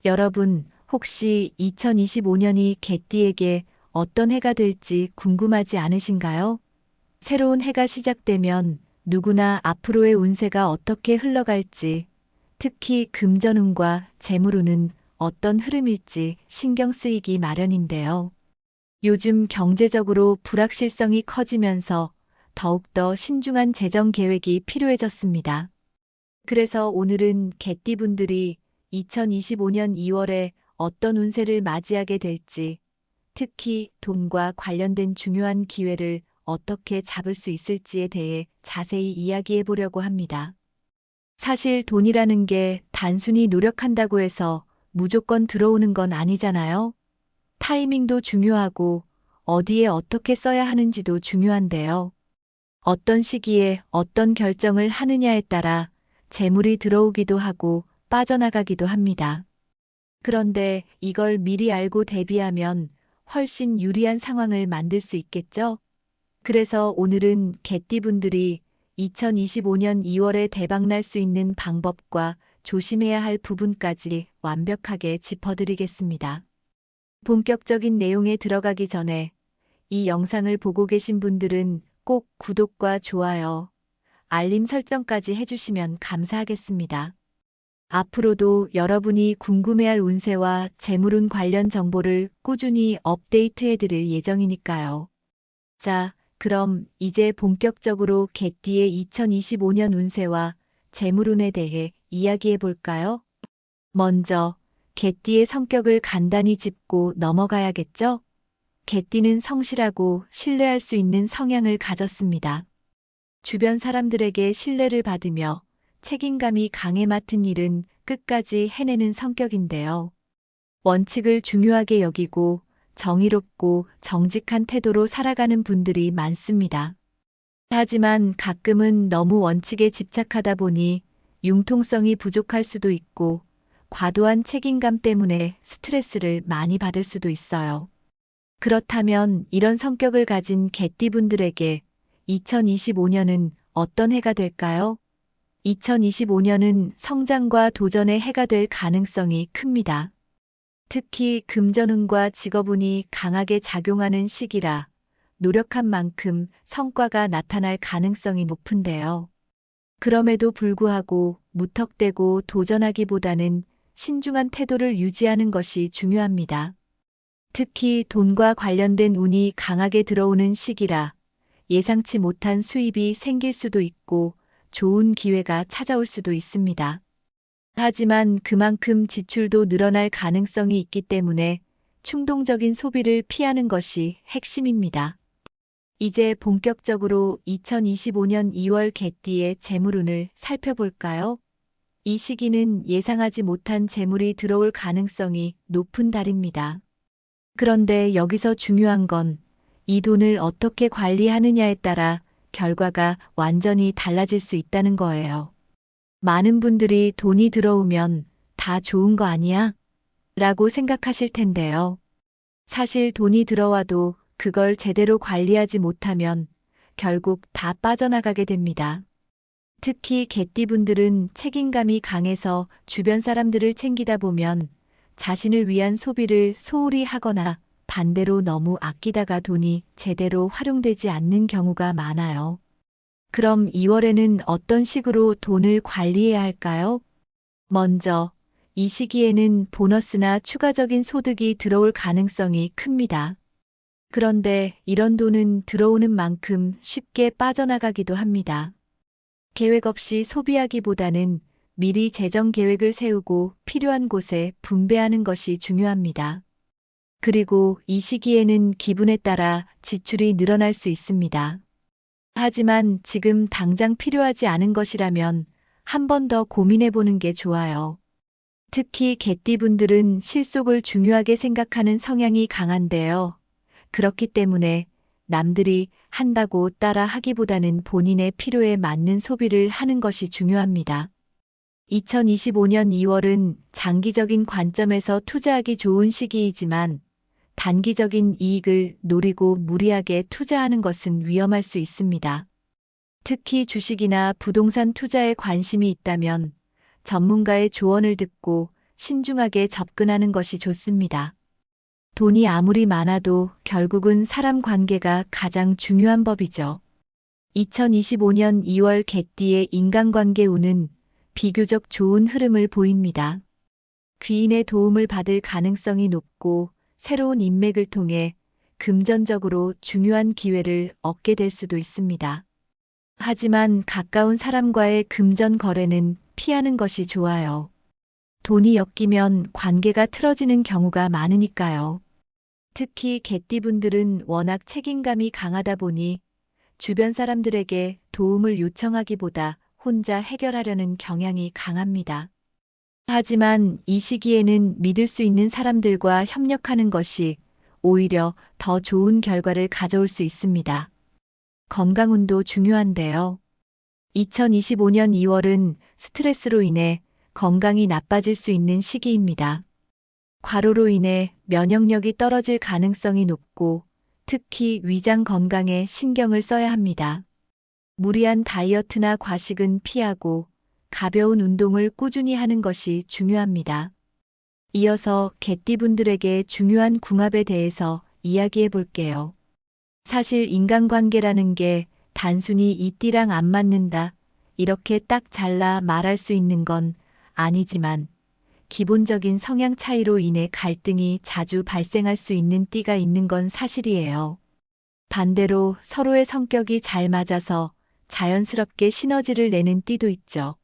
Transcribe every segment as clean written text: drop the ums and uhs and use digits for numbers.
여러분, 혹시 2025년이 개띠에게 어떤 해가 될지 궁금하지 않으신가요? 새로운 해가 시작되면 누구나 앞으로의 운세가 어떻게 흘러갈지, 특히 금전운과 재물운은 어떤 흐름일지 신경 쓰이기 마련인데요. 요즘 경제적으로 불확실성이 커지면서 더욱더 신중한 재정 계획이 필요해졌습니다. 그래서 오늘은 개띠분들이 2025년 2월에 어떤 운세를 맞이하게 될지, 특히 돈과 관련된 중요한 기회를 어떻게 잡을 수 있을지에 대해 자세히 이야기해 보려고 합니다. 사실 돈이라는 게 단순히 노력한다고 해서 무조건 들어오는 건 아니잖아요. 타이밍도 중요하고 어디에 어떻게 써야 하는지도 중요한데요. 어떤 시기에 어떤 결정을 하느냐에 따라 재물이 들어오기도 하고 빠져나가기도 합니다. 그런데 이걸 미리 알고 대비하면 훨씬 유리한 상황을 만들 수 있겠죠? 그래서 오늘은 개띠분들이 2025년 2월에 대박날 수 있는 방법과 조심해야 할 부분까지 완벽하게 짚어드리겠습니다. 본격적인 내용에 들어가기 전에 이 영상을 보고 계신 분들은 꼭 구독과 좋아요, 알림 설정까지 해주시면 감사하겠습니다. 앞으로도 여러분이 궁금해할 운세와 재물운 관련 정보를 꾸준히 업데이트해드릴 예정이니까요. 자, 그럼 이제 본격적으로 개띠의 2025년 운세와 재물운에 대해 이야기해 볼까요? 먼저 개띠의 성격을 간단히 짚고 넘어가야겠죠? 개띠는 성실하고 신뢰할 수 있는 성향을 가졌습니다. 주변 사람들에게 신뢰를 받으며 책임감이 강해 맡은 일은 끝까지 해내는 성격인데요. 원칙을 중요하게 여기고 정의롭고 정직한 태도로 살아가는 분들이 많습니다. 하지만 가끔은 너무 원칙에 집착하다 보니 융통성이 부족할 수도 있고 과도한 책임감 때문에 스트레스를 많이 받을 수도 있어요. 그렇다면 이런 성격을 가진 개띠분들에게 2025년은 어떤 해가 될까요? 2025년은 성장과 도전의 해가 될 가능성이 큽니다. 특히 금전운과 직업운이 강하게 작용하는 시기라 노력한 만큼 성과가 나타날 가능성이 높은데요. 그럼에도 불구하고 무턱대고 도전하기보다는 신중한 태도를 유지하는 것이 중요합니다. 특히 돈과 관련된 운이 강하게 들어오는 시기라 예상치 못한 수입이 생길 수도 있고 좋은 기회가 찾아올 수도 있습니다. 하지만 그만큼 지출도 늘어날 가능성이 있기 때문에 충동적인 소비를 피하는 것이 핵심입니다. 이제 본격적으로 2025년 2월 개띠의 재물운을 살펴볼까요? 이 시기는 예상하지 못한 재물이 들어올 가능성이 높은 달입니다. 그런데 여기서 중요한 건 이 돈을 어떻게 관리하느냐에 따라 결과가 완전히 달라질 수 있다는 거예요. 많은 분들이 돈이 들어오면 다 좋은 거 아니야? 라고 생각하실 텐데요. 사실 돈이 들어와도 그걸 제대로 관리하지 못하면 결국 다 빠져나가게 됩니다. 특히 개띠분들은 책임감이 강해서 주변 사람들을 챙기다 보면 자신을 위한 소비를 소홀히 하거나 반대로 너무 아끼다가 돈이 제대로 활용되지 않는 경우가 많아요. 그럼 2월에는 어떤 식으로 돈을 관리해야 할까요? 먼저, 이 시기에는 보너스나 추가적인 소득이 들어올 가능성이 큽니다. 그런데 이런 돈은 들어오는 만큼 쉽게 빠져나가기도 합니다. 계획 없이 소비하기보다는 미리 재정 계획을 세우고 필요한 곳에 분배하는 것이 중요합니다. 그리고 이 시기에는 기분에 따라 지출이 늘어날 수 있습니다. 하지만 지금 당장 필요하지 않은 것이라면 한 번 더 고민해 보는 게 좋아요. 특히 개띠분들은 실속을 중요하게 생각하는 성향이 강한데요. 그렇기 때문에 남들이 한다고 따라 하기보다는 본인의 필요에 맞는 소비를 하는 것이 중요합니다. 2025년 2월은 장기적인 관점에서 투자하기 좋은 시기이지만 단기적인 이익을 노리고 무리하게 투자하는 것은 위험할 수 있습니다. 특히 주식이나 부동산 투자에 관심이 있다면 전문가의 조언을 듣고 신중하게 접근하는 것이 좋습니다. 돈이 아무리 많아도 결국은 사람 관계가 가장 중요한 법이죠. 2025년 2월 개띠의 인간관계 운은 비교적 좋은 흐름을 보입니다. 귀인의 도움을 받을 가능성이 높고 새로운 인맥을 통해 금전적으로 중요한 기회를 얻게 될 수도 있습니다. 하지만 가까운 사람과의 금전 거래는 피하는 것이 좋아요. 돈이 엮이면 관계가 틀어지는 경우가 많으니까요. 특히 개띠분들은 워낙 책임감이 강하다 보니 주변 사람들에게 도움을 요청하기보다 혼자 해결하려는 경향이 강합니다. 하지만 이 시기에는 믿을 수 있는 사람들과 협력하는 것이 오히려 더 좋은 결과를 가져올 수 있습니다. 건강운도 중요한데요. 2025년 2월은 스트레스로 인해 건강이 나빠질 수 있는 시기입니다. 과로로 인해 면역력이 떨어질 가능성이 높고 특히 위장 건강에 신경을 써야 합니다. 무리한 다이어트나 과식은 피하고 가벼운 운동을 꾸준히 하는 것이 중요합니다. 이어서 개띠분들에게 중요한 궁합에 대해서 이야기해 볼게요. 사실 인간관계라는 게 단순히 이 띠랑 안 맞는다, 이렇게 딱 잘라 말할 수 있는 건 아니지만 기본적인 성향 차이로 인해 갈등이 자주 발생할 수 있는 띠가 있는 건 사실이에요. 반대로 서로의 성격이 잘 맞아서 자연스럽게 시너지를 내는 띠도 있죠.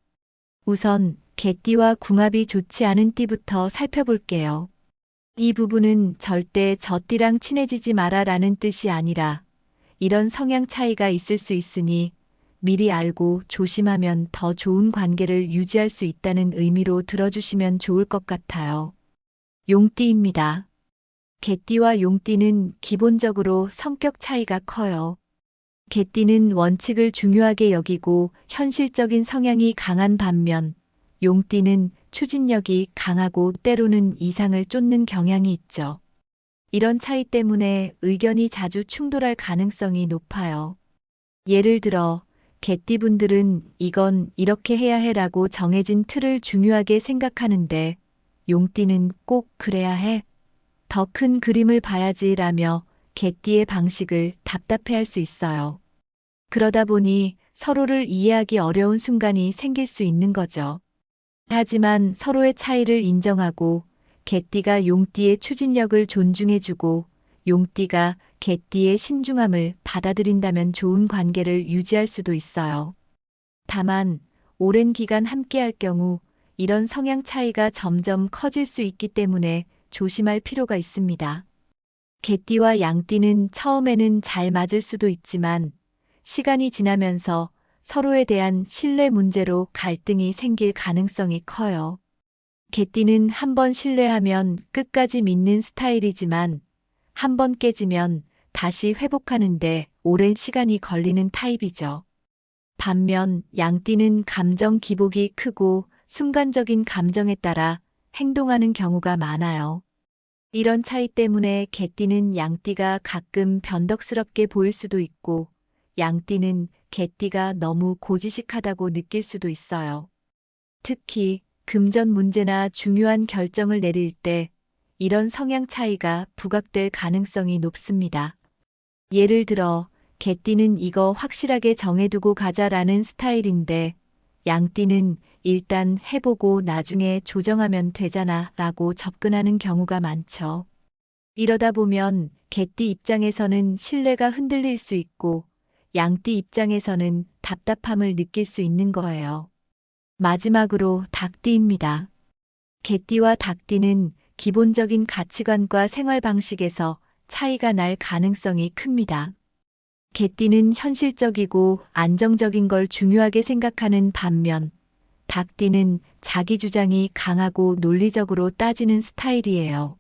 우선 개띠와 궁합이 좋지 않은 띠부터 살펴볼게요. 이 부분은 절대 저 띠랑 친해지지 마라 라는 뜻이 아니라 이런 성향 차이가 있을 수 있으니 미리 알고 조심하면 더 좋은 관계를 유지할 수 있다는 의미로 들어주시면 좋을 것 같아요. 용띠입니다. 개띠와 용띠는 기본적으로 성격 차이가 커요. 개띠는 원칙을 중요하게 여기고 현실적인 성향이 강한 반면 용띠는 추진력이 강하고 때로는 이상을 쫓는 경향이 있죠. 이런 차이 때문에 의견이 자주 충돌할 가능성이 높아요. 예를 들어 개띠분들은 이건 이렇게 해야 해라고 정해진 틀을 중요하게 생각하는데 용띠는 꼭 그래야 해, 더 큰 그림을 봐야지라며 개띠의 방식을 답답해할 수 있어요. 그러다 보니 서로를 이해하기 어려운 순간이 생길 수 있는 거죠. 하지만 서로의 차이를 인정하고 개띠가 용띠의 추진력을 존중해주고 용띠가 개띠의 신중함을 받아들인다면 좋은 관계를 유지할 수도 있어요. 다만 오랜 기간 함께할 경우 이런 성향 차이가 점점 커질 수 있기 때문에 조심할 필요가 있습니다. 개띠와 양띠는 처음에는 잘 맞을 수도 있지만 시간이 지나면서 서로에 대한 신뢰 문제로 갈등이 생길 가능성이 커요. 개띠는 한번 신뢰하면 끝까지 믿는 스타일이지만 한번 깨지면 다시 회복하는데 오랜 시간이 걸리는 타입이죠. 반면 양띠는 감정 기복이 크고 순간적인 감정에 따라 행동하는 경우가 많아요. 이런 차이 때문에 개띠는 양띠가 가끔 변덕스럽게 보일 수도 있고 양띠는 개띠가 너무 고지식하다고 느낄 수도 있어요. 특히 금전 문제나 중요한 결정을 내릴 때 이런 성향 차이가 부각될 가능성이 높습니다. 예를 들어 개띠는 이거 확실하게 정해두고 가자라는 스타일인데 양띠는 일단 해보고 나중에 조정하면 되잖아 라고 접근하는 경우가 많죠. 이러다 보면 개띠 입장에서는 신뢰가 흔들릴 수 있고 양띠 입장에서는 답답함을 느낄 수 있는 거예요. 마지막으로 닭띠입니다. 개띠와 닭띠는 기본적인 가치관과 생활 방식에서 차이가 날 가능성이 큽니다. 개띠는 현실적이고 안정적인 걸 중요하게 생각하는 반면 닭띠는 자기 주장이 강하고 논리적으로 따지는 스타일이에요.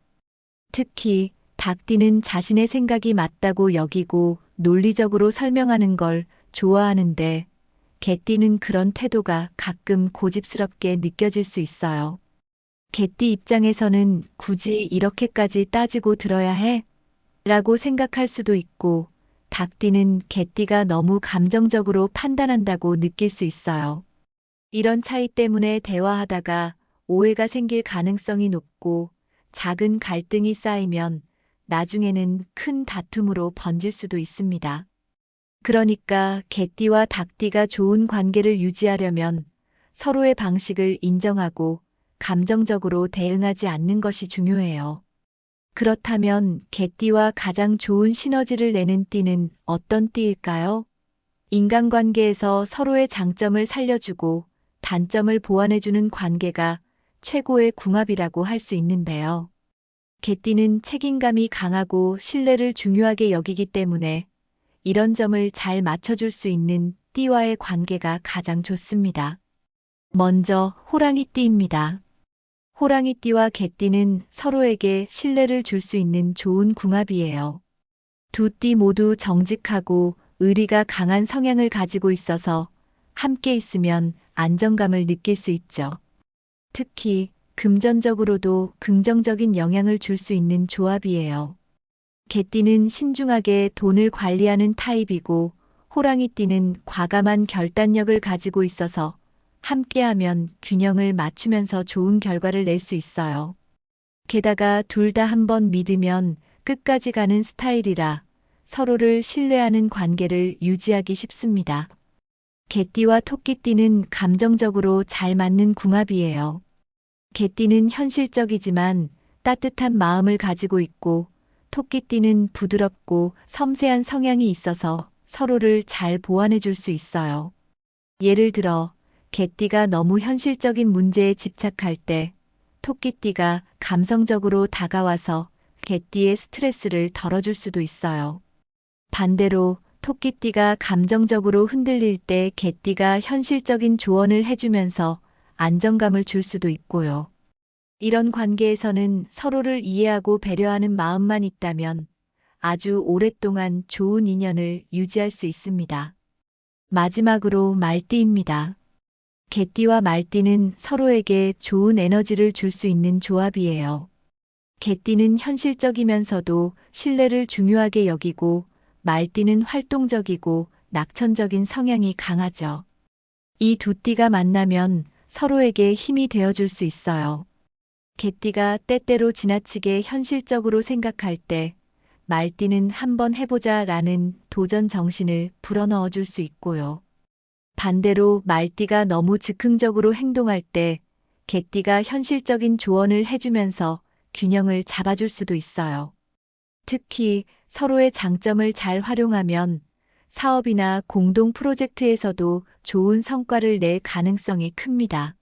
특히 닭띠는 자신의 생각이 맞다고 여기고 논리적으로 설명하는 걸 좋아하는데 개띠는 그런 태도가 가끔 고집스럽게 느껴질 수 있어요. 개띠 입장에서는 굳이 이렇게까지 따지고 들어야 해? 라고 생각할 수도 있고 닭띠는 개띠가 너무 감정적으로 판단한다고 느낄 수 있어요. 이런 차이 때문에 대화하다가 오해가 생길 가능성이 높고 작은 갈등이 쌓이면 나중에는 큰 다툼으로 번질 수도 있습니다. 그러니까 개띠와 닭띠가 좋은 관계를 유지하려면 서로의 방식을 인정하고 감정적으로 대응하지 않는 것이 중요해요. 그렇다면 개띠와 가장 좋은 시너지를 내는 띠는 어떤 띠일까요? 인간관계에서 서로의 장점을 살려주고 단점을 보완해주는 관계가 최고의 궁합이라고 할 수 있는데요. 개띠는 책임감이 강하고 신뢰를 중요하게 여기기 때문에 이런 점을 잘 맞춰줄 수 있는 띠와의 관계가 가장 좋습니다. 먼저 호랑이띠입니다. 호랑이띠와 개띠는 서로에게 신뢰를 줄 수 있는 좋은 궁합이에요. 두 띠 모두 정직하고 의리가 강한 성향을 가지고 있어서 함께 있으면 안정감을 느낄 수 있죠. 특히 금전적으로도 긍정적인 영향을 줄 수 있는 조합이에요. 개띠는 신중하게 돈을 관리하는 타입이고 호랑이띠는 과감한 결단력을 가지고 있어서 함께하면 균형을 맞추면서 좋은 결과를 낼 수 있어요. 게다가 둘 다 한번 믿으면 끝까지 가는 스타일이라 서로를 신뢰하는 관계를 유지하기 쉽습니다. 개띠와 토끼띠는 감정적으로 잘 맞는 궁합이에요. 개띠는 현실적이지만 따뜻한 마음을 가지고 있고 토끼띠는 부드럽고 섬세한 성향이 있어서 서로를 잘 보완해 줄 수 있어요. 예를 들어 개띠가 너무 현실적인 문제에 집착할 때 토끼띠가 감성적으로 다가와서 개띠의 스트레스를 덜어줄 수도 있어요. 반대로 토끼띠가 감정적으로 흔들릴 때 개띠가 현실적인 조언을 해주면서 안정감을 줄 수도 있고요. 이런 관계에서는 서로를 이해하고 배려하는 마음만 있다면 아주 오랫동안 좋은 인연을 유지할 수 있습니다. 마지막으로 말띠입니다. 개띠와 말띠는 서로에게 좋은 에너지를 줄 수 있는 조합이에요. 개띠는 현실적이면서도 신뢰를 중요하게 여기고 말띠는 활동적이고 낙천적인 성향이 강하죠. 이 두 띠가 만나면 서로에게 힘이 되어줄 수 있어요. 개띠가 때때로 지나치게 현실적으로 생각할 때 말띠는 한번 해보자 라는 도전 정신을 불어넣어 줄 수 있고요. 반대로 말띠가 너무 즉흥적으로 행동할 때 개띠가 현실적인 조언을 해주면서 균형을 잡아줄 수도 있어요. 특히 서로의 장점을 잘 활용하면 사업이나 공동 프로젝트에서도 좋은 성과를 낼 가능성이 큽니다.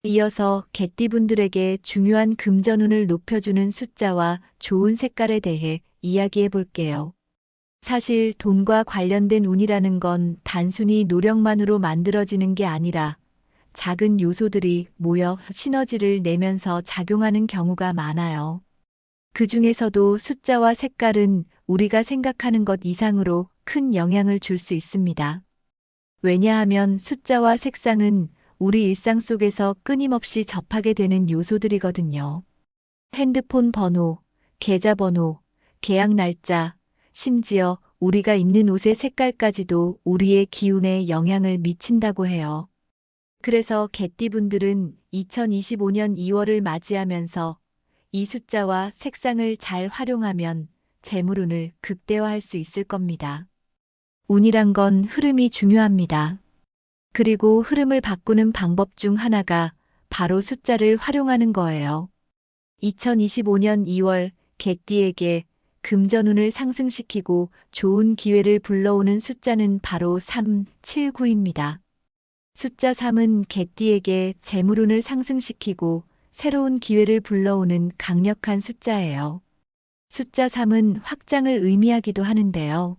이어서 개띠분들에게 중요한 금전운을 높여주는 숫자와 좋은 색깔에 대해 이야기해 볼게요. 사실 돈과 관련된 운이라는 건 단순히 노력만으로 만들어지는 게 아니라 작은 요소들이 모여 시너지를 내면서 작용하는 경우가 많아요. 그 중에서도 숫자와 색깔은 우리가 생각하는 것 이상으로 큰 영향을 줄 수 있습니다. 왜냐하면 숫자와 색상은 우리 일상 속에서 끊임없이 접하게 되는 요소들이거든요. 핸드폰 번호, 계좌번호, 계약 날짜, 심지어 우리가 입는 옷의 색깔까지도 우리의 기운에 영향을 미친다고 해요. 그래서 개띠분들은 2025년 2월을 맞이하면서 이 숫자와 색상을 잘 활용하면 재물운을 극대화할 수 있을 겁니다. 운이란 건 흐름이 중요합니다. 그리고 흐름을 바꾸는 방법 중 하나가 바로 숫자를 활용하는 거예요. 2025년 2월 개띠에게 금전운을 상승시키고 좋은 기회를 불러오는 숫자는 바로 3, 7, 9입니다. 숫자 3은 개띠에게 재물운을 상승시키고 새로운 기회를 불러오는 강력한 숫자예요. 숫자 3은 확장을 의미하기도 하는데요.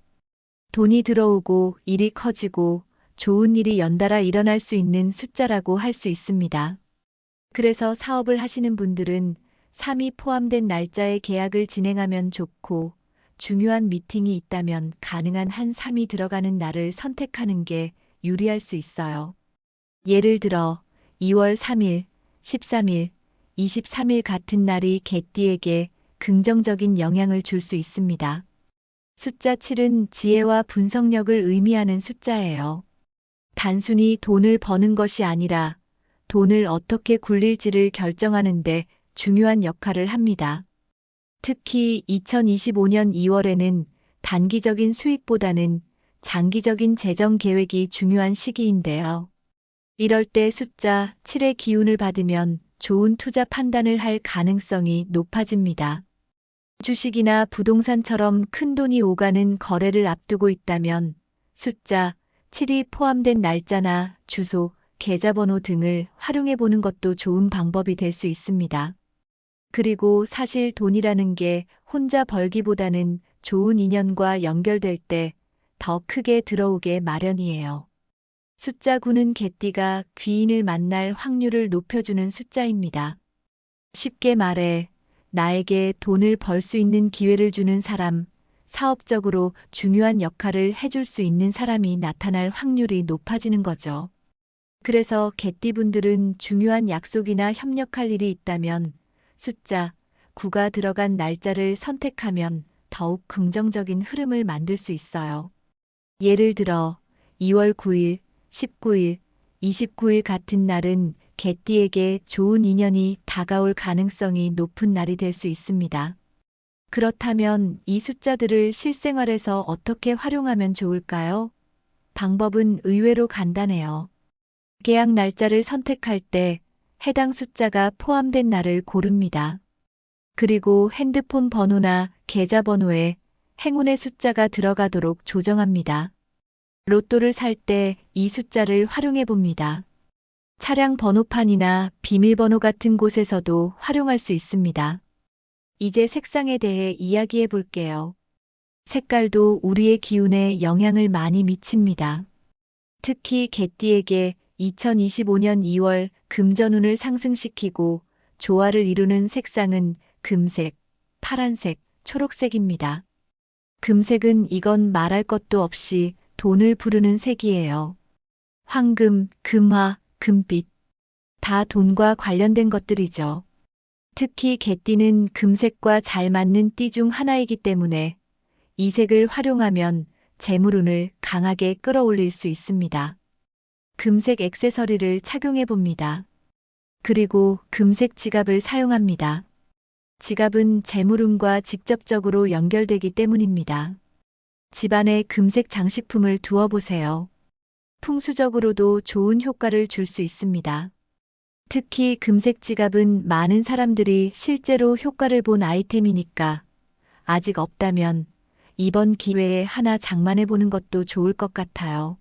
돈이 들어오고 일이 커지고 좋은 일이 연달아 일어날 수 있는 숫자라고 할 수 있습니다. 그래서 사업을 하시는 분들은 3이 포함된 날짜에 계약을 진행하면 좋고 중요한 미팅이 있다면 가능한 한 3이 들어가는 날을 선택하는 게 유리할 수 있어요. 예를 들어 2월 3일, 13일, 23일 같은 날이 개띠에게 긍정적인 영향을 줄 수 있습니다. 숫자 7은 지혜와 분석력을 의미하는 숫자예요. 단순히 돈을 버는 것이 아니라 돈을 어떻게 굴릴지를 결정하는데 중요한 역할을 합니다. 특히 2025년 2월에는 단기적인 수익보다는 장기적인 재정 계획이 중요한 시기인데요. 이럴 때 숫자 7의 기운을 받으면 좋은 투자 판단을 할 가능성이 높아집니다. 주식이나 부동산처럼 큰돈이 오가는 거래를 앞두고 있다면 숫자 7이 포함된 날짜나 주소, 계좌번호 등을 활용해 보는 것도 좋은 방법이 될 수 있습니다. 그리고 사실 돈이라는 게 혼자 벌기보다는 좋은 인연과 연결될 때 더 크게 들어오게 마련이에요. 숫자 9는 개띠가 귀인을 만날 확률을 높여주는 숫자입니다. 쉽게 말해 나에게 돈을 벌 수 있는 기회를 주는 사람, 사업적으로 중요한 역할을 해줄 수 있는 사람이 나타날 확률이 높아지는 거죠. 그래서 개띠분들은 중요한 약속이나 협력할 일이 있다면 숫자 9가 들어간 날짜를 선택하면 더욱 긍정적인 흐름을 만들 수 있어요. 예를 들어 2월 9일, 19일, 29일 같은 날은 개띠에게 좋은 인연이 다가올 가능성이 높은 날이 될 수 있습니다. 그렇다면 이 숫자들을 실생활에서 어떻게 활용하면 좋을까요? 방법은 의외로 간단해요. 계약 날짜를 선택할 때 해당 숫자가 포함된 날을 고릅니다. 그리고 핸드폰 번호나 계좌 번호에 행운의 숫자가 들어가도록 조정합니다. 로또를 살 때 이 숫자를 활용해 봅니다. 차량 번호판이나 비밀번호 같은 곳에서도 활용할 수 있습니다. 이제 색상에 대해 이야기해 볼게요. 색깔도 우리의 기운에 영향을 많이 미칩니다. 특히 개띠에게 2025년 2월 금전운을 상승시키고 조화를 이루는 색상은 금색, 파란색, 초록색입니다. 금색은 이건 말할 것도 없이 돈을 부르는 색이에요. 황금, 금화, 금빛. 다 돈과 관련된 것들이죠. 특히 개띠는 금색과 잘 맞는 띠 중 하나이기 때문에 이 색을 활용하면 재물운을 강하게 끌어올릴 수 있습니다. 금색 액세서리를 착용해 봅니다. 그리고 금색 지갑을 사용합니다. 지갑은 재물운과 직접적으로 연결되기 때문입니다. 집안에 금색 장식품을 두어 보세요. 풍수적으로도 좋은 효과를 줄 수 있습니다. 특히 금색 지갑은 많은 사람들이 실제로 효과를 본 아이템이니까 아직 없다면 이번 기회에 하나 장만해 보는 것도 좋을 것 같아요.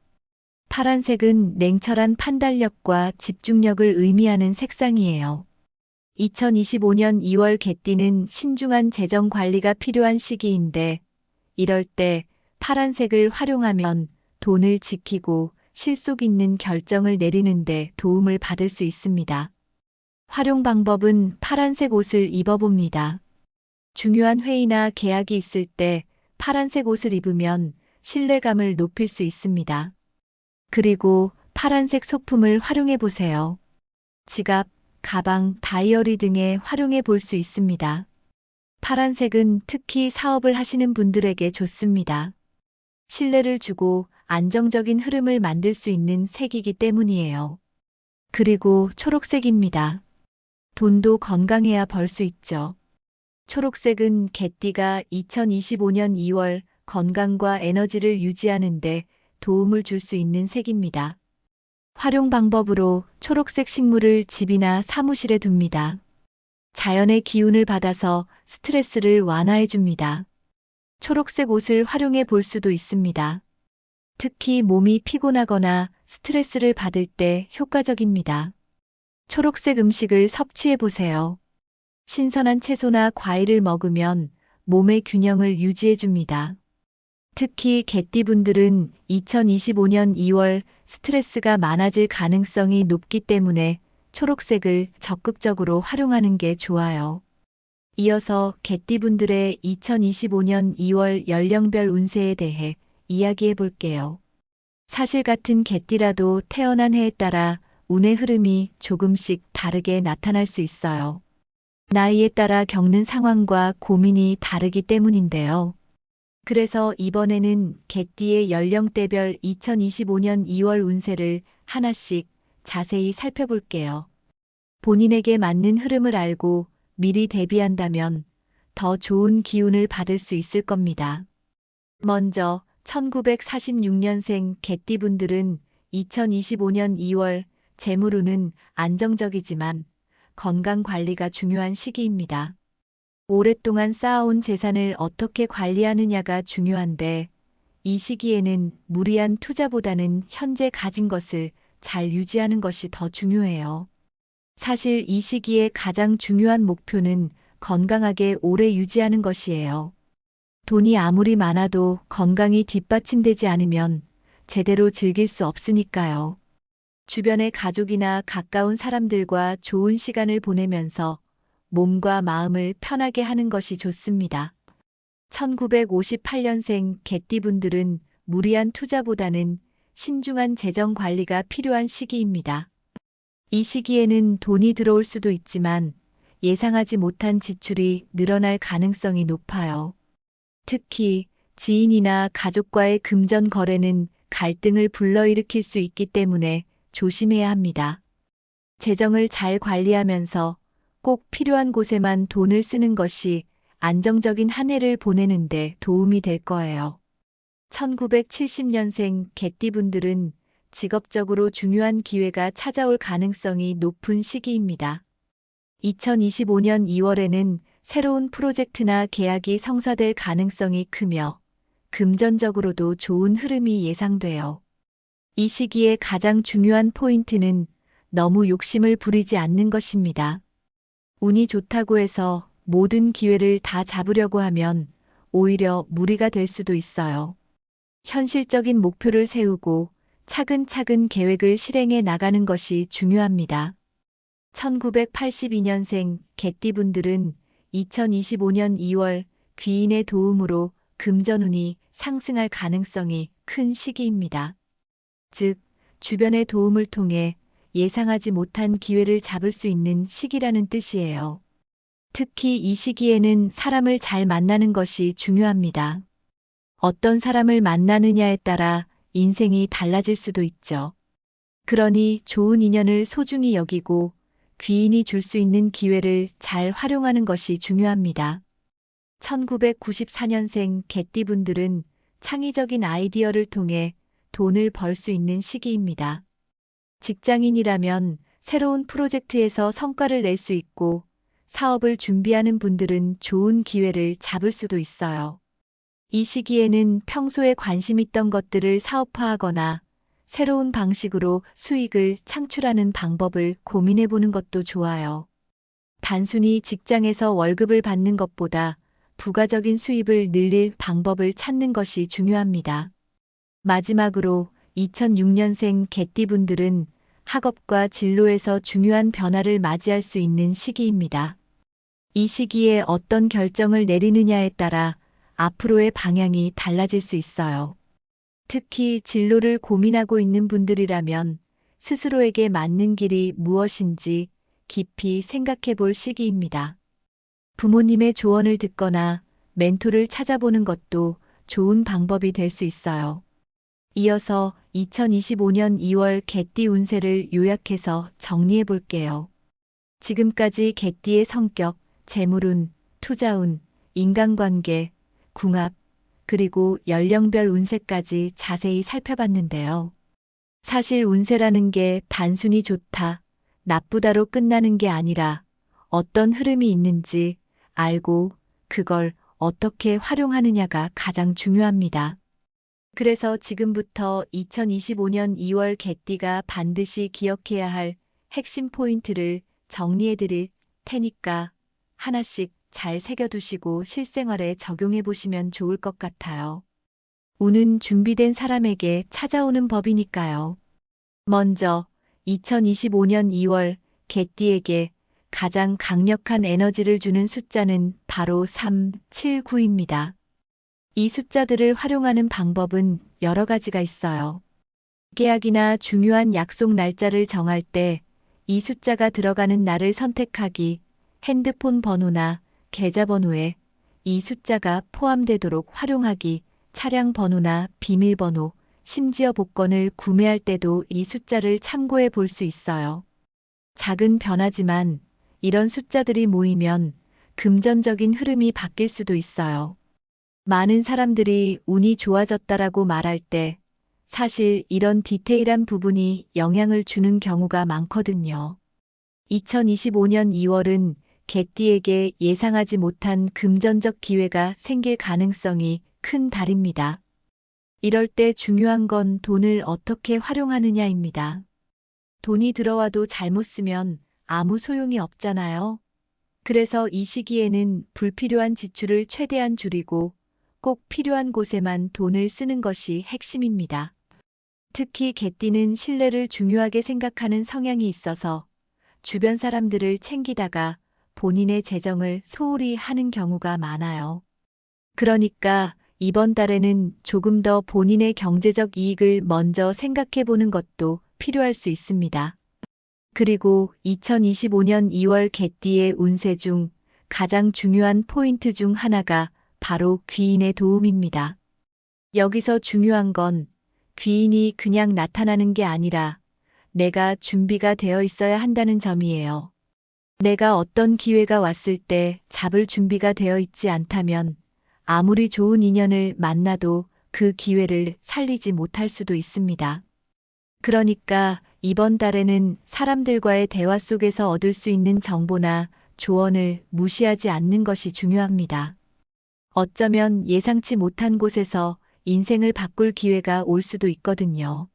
파란색은 냉철한 판단력과 집중력을 의미하는 색상이에요. 2025년 2월 개띠는 신중한 재정 관리가 필요한 시기인데 이럴 때 파란색을 활용하면 돈을 지키고 실속 있는 결정을 내리는데 도움을 받을 수 있습니다. 활용 방법은 파란색 옷을 입어봅니다. 중요한 회의나 계약이 있을 때 파란색 옷을 입으면 신뢰감을 높일 수 있습니다. 그리고 파란색 소품을 활용해 보세요. 지갑, 가방, 다이어리 등에 활용해 볼 수 있습니다. 파란색은 특히 사업을 하시는 분들에게 좋습니다. 신뢰를 주고 안정적인 흐름을 만들 수 있는 색이기 때문이에요. 그리고 초록색입니다. 돈도 건강해야 벌 수 있죠. 초록색은 개띠가 2025년 2월 건강과 에너지를 유지하는데 도움을 줄 수 있는 색입니다. 활용 방법으로 초록색 식물을 집이나 사무실에 둡니다. 자연의 기운을 받아서 스트레스를 완화해 줍니다. 초록색 옷을 활용해 볼 수도 있습니다. 특히 몸이 피곤하거나 스트레스를 받을 때 효과적입니다. 초록색 음식을 섭취해 보세요. 신선한 채소나 과일을 먹으면 몸의 균형을 유지해 줍니다. 특히 개띠분들은 2025년 2월 스트레스가 많아질 가능성이 높기 때문에 초록색을 적극적으로 활용하는 게 좋아요. 이어서 개띠분들의 2025년 2월 연령별 운세에 대해 이야기해 볼게요. 사실 같은 개띠라도 태어난 해에 따라 운의 흐름이 조금씩 다르게 나타날 수 있어요. 나이에 따라 겪는 상황과 고민이 다르기 때문인데요. 그래서 이번에는 개띠의 연령대별 2025년 2월 운세를 하나씩 자세히 살펴볼게요. 본인에게 맞는 흐름을 알고 미리 대비한다면 더 좋은 기운을 받을 수 있을 겁니다. 먼저 1946년생 개띠분들은 2025년 2월 재물운은 안정적이지만 건강 관리가 중요한 시기입니다. 오랫동안 쌓아온 재산을 어떻게 관리하느냐가 중요한데 이 시기에는 무리한 투자보다는 현재 가진 것을 잘 유지하는 것이 더 중요해요. 사실 이 시기에 가장 중요한 목표는 건강하게 오래 유지하는 것이에요. 돈이 아무리 많아도 건강이 뒷받침되지 않으면 제대로 즐길 수 없으니까요. 주변의 가족이나 가까운 사람들과 좋은 시간을 보내면서 몸과 마음을 편하게 하는 것이 좋습니다. 1958년생 개띠분들은 무리한 투자보다는 신중한 재정 관리가 필요한 시기입니다. 이 시기에는 돈이 들어올 수도 있지만 예상하지 못한 지출이 늘어날 가능성이 높아요. 특히 지인이나 가족과의 금전 거래는 갈등을 불러일으킬 수 있기 때문에 조심해야 합니다. 재정을 잘 관리하면서 꼭 필요한 곳에만 돈을 쓰는 것이 안정적인 한 해를 보내는데 도움이 될 거예요. 1970년생 개띠분들은 직업적으로 중요한 기회가 찾아올 가능성이 높은 시기입니다. 2025년 2월에는 새로운 프로젝트나 계약이 성사될 가능성이 크며 금전적으로도 좋은 흐름이 예상돼요. 이 시기에 가장 중요한 포인트는 너무 욕심을 부리지 않는 것입니다. 운이 좋다고 해서 모든 기회를 다 잡으려고 하면 오히려 무리가 될 수도 있어요. 현실적인 목표를 세우고 차근차근 계획을 실행해 나가는 것이 중요합니다. 1982년생 개띠분들은 2025년 2월 귀인의 도움으로 금전운이 상승할 가능성이 큰 시기입니다. 즉, 주변의 도움을 통해 예상하지 못한 기회를 잡을 수 있는 시기라는 뜻이에요. 특히 이 시기에는 사람을 잘 만나는 것이 중요합니다. 어떤 사람을 만나느냐에 따라 인생이 달라질 수도 있죠. 그러니 좋은 인연을 소중히 여기고 귀인이 줄 수 있는 기회를 잘 활용하는 것이 중요합니다. 1994년생 개띠분들은 창의적인 아이디어를 통해 돈을 벌 수 있는 시기입니다. 직장인이라면 새로운 프로젝트에서 성과를 낼 수 있고 사업을 준비하는 분들은 좋은 기회를 잡을 수도 있어요. 이 시기에는 평소에 관심 있던 것들을 사업화하거나 새로운 방식으로 수익을 창출하는 방법을 고민해 보는 것도 좋아요. 단순히 직장에서 월급을 받는 것보다 부가적인 수입을 늘릴 방법을 찾는 것이 중요합니다. 마지막으로 2006년생 개띠분들은 학업과 진로에서 중요한 변화를 맞이할 수 있는 시기입니다. 이 시기에 어떤 결정을 내리느냐에 따라 앞으로의 방향이 달라질 수 있어요. 특히 진로를 고민하고 있는 분들이라면 스스로에게 맞는 길이 무엇인지 깊이 생각해 볼 시기입니다. 부모님의 조언을 듣거나 멘토를 찾아보는 것도 좋은 방법이 될 수 있어요. 이어서 2025년 2월 개띠 운세를 요약해서 정리해 볼게요. 지금까지 개띠의 성격, 재물운, 투자운, 인간관계, 궁합, 그리고 연령별 운세까지 자세히 살펴봤는데요. 사실 운세라는 게 단순히 좋다, 나쁘다로 끝나는 게 아니라 어떤 흐름이 있는지 알고 그걸 어떻게 활용하느냐가 가장 중요합니다. 그래서 지금부터 2025년 2월 개띠가 반드시 기억해야 할 핵심 포인트를 정리해 드릴 테니까 하나씩 잘 새겨두시고 실생활에 적용해 보시면 좋을 것 같아요. 운은 준비된 사람에게 찾아오는 법이니까요. 먼저 2025년 2월 개띠에게 가장 강력한 에너지를 주는 숫자는 바로 3, 7, 9입니다. 이 숫자들을 활용하는 방법은 여러 가지가 있어요. 계약이나 중요한 약속 날짜를 정할 때 이 숫자가 들어가는 날을 선택하기, 핸드폰 번호나 계좌번호에 이 숫자가 포함되도록 활용하기, 차량 번호나 비밀번호, 심지어 복권을 구매할 때도 이 숫자를 참고해 볼 수 있어요. 작은 변화지만 이런 숫자들이 모이면 금전적인 흐름이 바뀔 수도 있어요. 많은 사람들이 운이 좋아졌다라고 말할 때 사실 이런 디테일한 부분이 영향을 주는 경우가 많거든요. 2025년 2월은 개띠에게 예상하지 못한 금전적 기회가 생길 가능성이 큰 달입니다. 이럴 때 중요한 건 돈을 어떻게 활용하느냐입니다. 돈이 들어와도 잘못 쓰면 아무 소용이 없잖아요. 그래서 이 시기에는 불필요한 지출을 최대한 줄이고 꼭 필요한 곳에만 돈을 쓰는 것이 핵심입니다. 특히 개띠는 신뢰를 중요하게 생각하는 성향이 있어서 주변 사람들을 챙기다가 본인의 재정을 소홀히 하는 경우가 많아요. 그러니까 이번 달에는 조금 더 본인의 경제적 이익을 먼저 생각해 보는 것도 필요할 수 있습니다. 그리고 2025년 2월 개띠의 운세 중 가장 중요한 포인트 중 하나가 바로 귀인의 도움입니다. 여기서 중요한 건 귀인이 그냥 나타나는 게 아니라 내가 준비가 되어 있어야 한다는 점이에요. 내가 어떤 기회가 왔을 때 잡을 준비가 되어 있지 않다면 아무리 좋은 인연을 만나도 그 기회를 살리지 못할 수도 있습니다. 그러니까 이번 달에는 사람들과의 대화 속에서 얻을 수 있는 정보나 조언을 무시하지 않는 것이 중요합니다. 어쩌면 예상치 못한 곳에서 인생을 바꿀 기회가 올 수도 있거든요.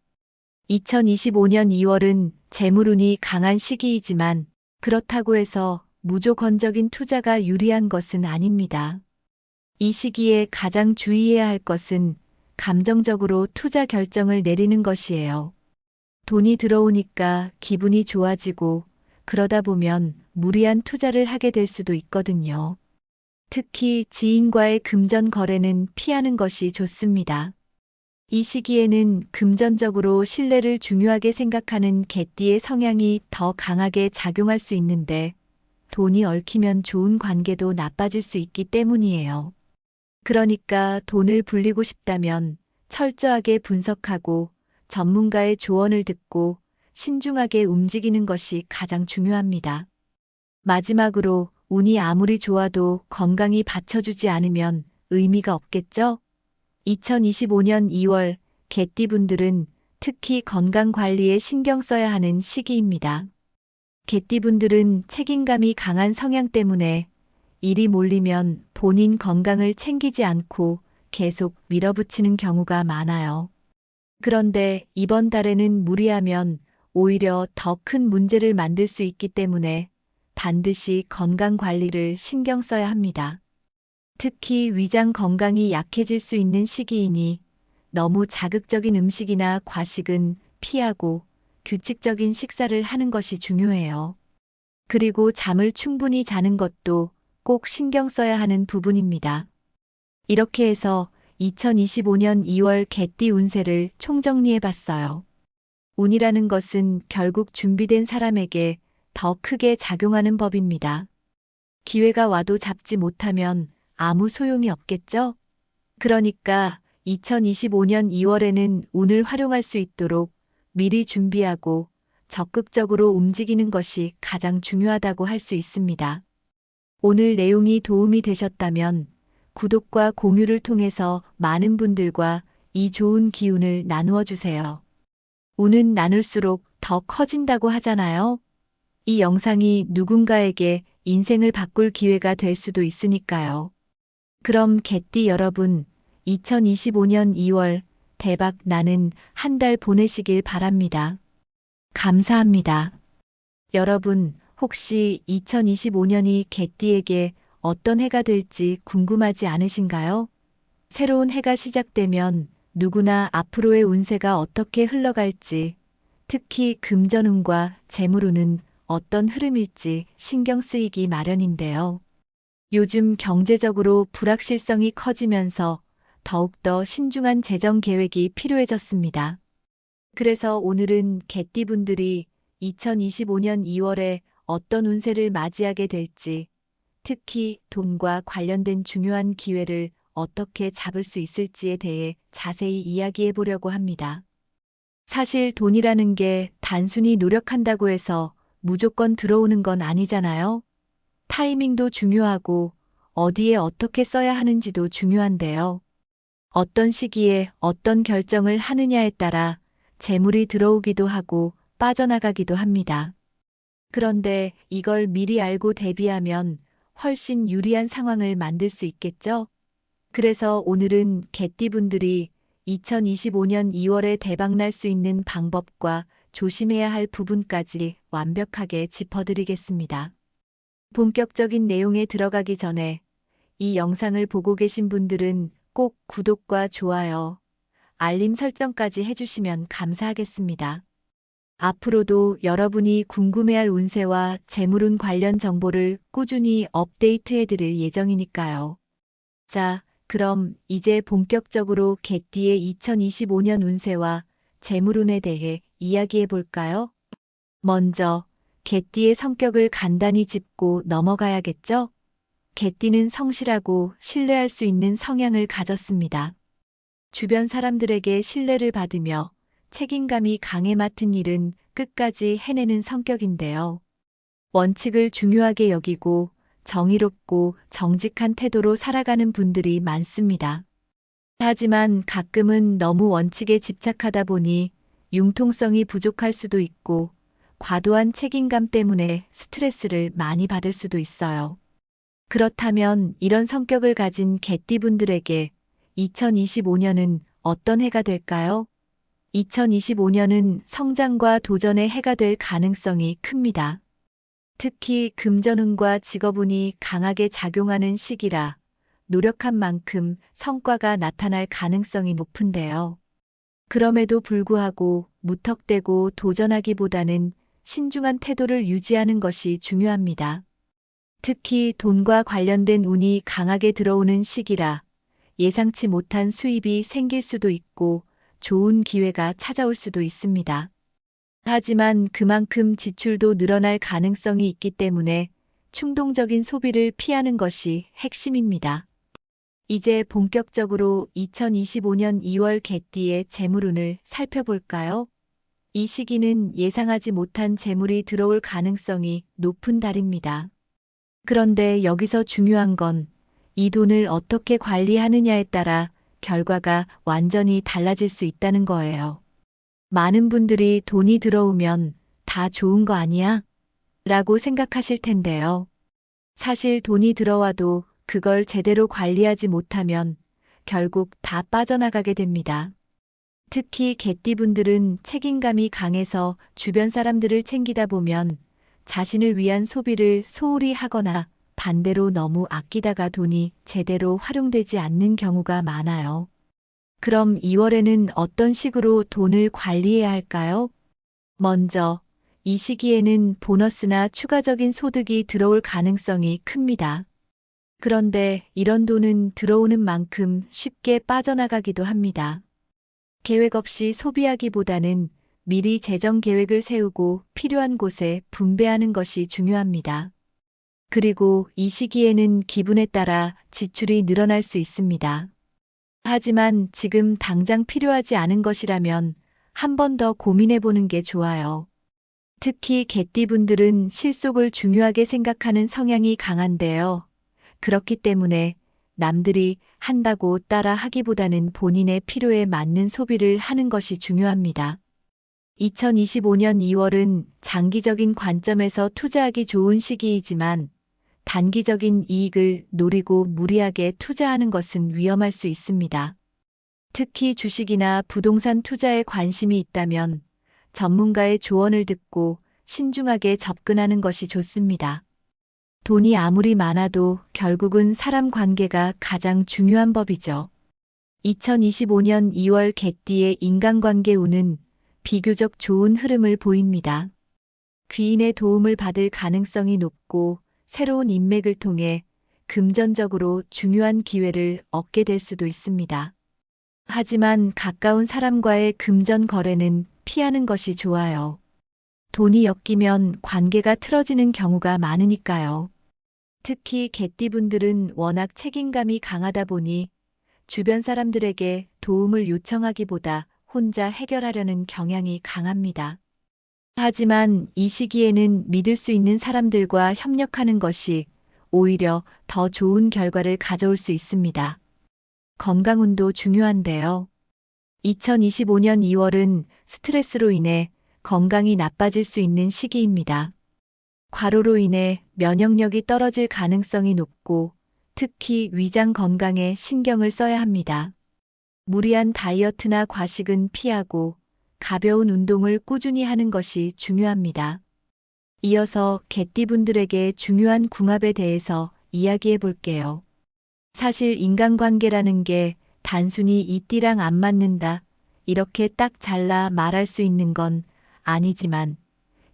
2025년 2월은 재물운이 강한 시기이지만 그렇다고 해서 무조건적인 투자가 유리한 것은 아닙니다. 이 시기에 가장 주의해야 할 것은 감정적으로 투자 결정을 내리는 것이에요. 돈이 들어오니까 기분이 좋아지고 그러다 보면 무리한 투자를 하게 될 수도 있거든요. 특히 지인과의 금전 거래는 피하는 것이 좋습니다. 이 시기에는 금전적으로 신뢰를 중요하게 생각하는 개띠의 성향이 더 강하게 작용할 수 있는데 돈이 얽히면 좋은 관계도 나빠질 수 있기 때문이에요. 그러니까 돈을 불리고 싶다면 철저하게 분석하고 전문가의 조언을 듣고 신중하게 움직이는 것이 가장 중요합니다. 마지막으로 운이 아무리 좋아도 건강이 받쳐주지 않으면 의미가 없겠죠? 2025년 2월 개띠분들은 특히 건강 관리에 신경 써야 하는 시기입니다. 개띠분들은 책임감이 강한 성향 때문에 일이 몰리면 본인 건강을 챙기지 않고 계속 밀어붙이는 경우가 많아요. 그런데 이번 달에는 무리하면 오히려 더 큰 문제를 만들 수 있기 때문에 반드시 건강 관리를 신경 써야 합니다. 특히 위장 건강이 약해질 수 있는 시기이니 너무 자극적인 음식이나 과식은 피하고 규칙적인 식사를 하는 것이 중요해요. 그리고 잠을 충분히 자는 것도 꼭 신경 써야 하는 부분입니다. 이렇게 해서 2025년 2월 개띠 운세를 총정리해 봤어요. 운이라는 것은 결국 준비된 사람에게 더 크게 작용하는 법입니다. 기회가 와도 잡지 못하면 아무 소용이 없겠죠? 그러니까 2025년 2월에는 운을 활용할 수 있도록 미리 준비하고 적극적으로 움직이는 것이 가장 중요하다고 할 수 있습니다. 오늘 내용이 도움이 되셨다면 구독과 공유를 통해서 많은 분들과 이 좋은 기운을 나누어 주세요. 운은 나눌수록 더 커진다고 하잖아요. 이 영상이 누군가에게 인생을 바꿀 기회가 될 수도 있으니까요. 그럼 개띠 여러분, 2025년 2월 대박 나는 한 달 보내시길 바랍니다. 감사합니다. 여러분, 혹시 2025년이 개띠에게 어떤 해가 될지 궁금하지 않으신가요? 새로운 해가 시작되면 누구나 앞으로의 운세가 어떻게 흘러갈지, 특히 금전운과 재물운은 어떤 흐름일지 신경 쓰이기 마련인데요. 요즘 경제적으로 불확실성이 커지면서 더욱더 신중한 재정 계획이 필요해졌습니다. 그래서 오늘은 개띠분들이 2025년 2월에 어떤 운세를 맞이하게 될지, 특히 돈과 관련된 중요한 기회를 어떻게 잡을 수 있을지에 대해 자세히 이야기해 보려고 합니다. 사실 돈이라는 게 단순히 노력한다고 해서 무조건 들어오는 건 아니잖아요. 타이밍도 중요하고 어디에 어떻게 써야 하는지도 중요한데요. 어떤 시기에 어떤 결정을 하느냐에 따라 재물이 들어오기도 하고 빠져나가기도 합니다. 그런데 이걸 미리 알고 대비하면 훨씬 유리한 상황을 만들 수 있겠죠? 그래서 오늘은 개띠분들이 2025년 2월에 대박날 수 있는 방법과 조심해야 할 부분까지 완벽하게 짚어드리겠습니다. 본격적인 내용에 들어가기 전에 이 영상을 보고 계신 분들은 꼭 구독과 좋아요, 알림 설정까지 해주시면 감사하겠습니다. 앞으로도 여러분이 궁금해할 운세와 재물운 관련 정보를 꾸준히 업데이트해드릴 예정이니까요. 자, 그럼 이제 본격적으로 개띠의 2025년 운세와 재물운에 대해 이야기해 볼까요? 먼저 개띠의 성격을 간단히 짚고 넘어가야겠죠? 개띠는 성실하고 신뢰할 수 있는 성향을 가졌습니다. 주변 사람들에게 신뢰를 받으며 책임감이 강해 맡은 일은 끝까지 해내는 성격인데요. 원칙을 중요하게 여기고 정의롭고 정직한 태도로 살아가는 분들이 많습니다. 하지만 가끔은 너무 원칙에 집착하다 보니 융통성이 부족할 수도 있고 과도한 책임감 때문에 스트레스를 많이 받을 수도 있어요. 그렇다면 이런 성격을 가진 개띠분들에게 2025년은 어떤 해가 될까요? 2025년은 성장과 도전의 해가 될 가능성이 큽니다. 특히 금전운과 직업운이 강하게 작용하는 시기라 노력한 만큼 성과가 나타날 가능성이 높은데요. 그럼에도 불구하고 무턱대고 도전하기보다는 신중한 태도를 유지하는 것이 중요합니다. 특히 돈과 관련된 운이 강하게 들어오는 시기라 예상치 못한 수입이 생길 수도 있고 좋은 기회가 찾아올 수도 있습니다. 하지만 그만큼 지출도 늘어날 가능성이 있기 때문에 충동적인 소비를 피하는 것이 핵심입니다. 이제 본격적으로 2025년 2월 개띠의 재물운을 살펴볼까요? 이 시기는 예상하지 못한 재물이 들어올 가능성이 높은 달입니다. 그런데 여기서 중요한 건 이 돈을 어떻게 관리하느냐에 따라 결과가 완전히 달라질 수 있다는 거예요. 많은 분들이 돈이 들어오면 다 좋은 거 아니야? 라고 생각하실 텐데요. 사실 돈이 들어와도 그걸 제대로 관리하지 못하면 결국 다 빠져나가게 됩니다. 특히 개띠분들은 책임감이 강해서 주변 사람들을 챙기다 보면 자신을 위한 소비를 소홀히 하거나 반대로 너무 아끼다가 돈이 제대로 활용되지 않는 경우가 많아요. 그럼 2월에는 어떤 식으로 돈을 관리해야 할까요? 먼저, 이 시기에는 보너스나 추가적인 소득이 들어올 가능성이 큽니다. 그런데 이런 돈은 들어오는 만큼 쉽게 빠져나가기도 합니다. 계획 없이 소비하기보다는 미리 재정 계획을 세우고 필요한 곳에 분배하는 것이 중요합니다. 그리고 이 시기에는 기분에 따라 지출이 늘어날 수 있습니다. 하지만 지금 당장 필요하지 않은 것이라면 한 번 더 고민해 보는 게 좋아요. 특히 개띠분들은 실속을 중요하게 생각하는 성향이 강한데요. 그렇기 때문에 남들이 한다고 따라 하기보다는 본인의 필요에 맞는 소비를 하는 것이 중요합니다. 2025년 2월은 장기적인 관점에서 투자하기 좋은 시기이지만 단기적인 이익을 노리고 무리하게 투자하는 것은 위험할 수 있습니다. 특히 주식이나 부동산 투자에 관심이 있다면 전문가의 조언을 듣고 신중하게 접근하는 것이 좋습니다. 돈이 아무리 많아도 결국은 사람 관계가 가장 중요한 법이죠. 2025년 2월 개띠의 인간관계 운은 비교적 좋은 흐름을 보입니다. 귀인의 도움을 받을 가능성이 높고 새로운 인맥을 통해 금전적으로 중요한 기회를 얻게 될 수도 있습니다. 하지만 가까운 사람과의 금전 거래는 피하는 것이 좋아요. 돈이 엮이면 관계가 틀어지는 경우가 많으니까요. 특히 개띠분들은 워낙 책임감이 강하다 보니 주변 사람들에게 도움을 요청하기보다 혼자 해결하려는 경향이 강합니다. 하지만 이 시기에는 믿을 수 있는 사람들과 협력하는 것이 오히려 더 좋은 결과를 가져올 수 있습니다. 건강운도 중요한데요. 2025년 2월은 스트레스로 인해 건강이 나빠질 수 있는 시기입니다. 과로로 인해 면역력이 떨어질 가능성이 높고 특히 위장 건강에 신경을 써야 합니다. 무리한 다이어트나 과식은 피하고 가벼운 운동을 꾸준히 하는 것이 중요합니다. 이어서 개띠분들에게 중요한 궁합에 대해서 이야기해 볼게요. 사실 인간관계라는 게 단순히 이 띠랑 안 맞는다, 이렇게 딱 잘라 말할 수 있는 건 아니지만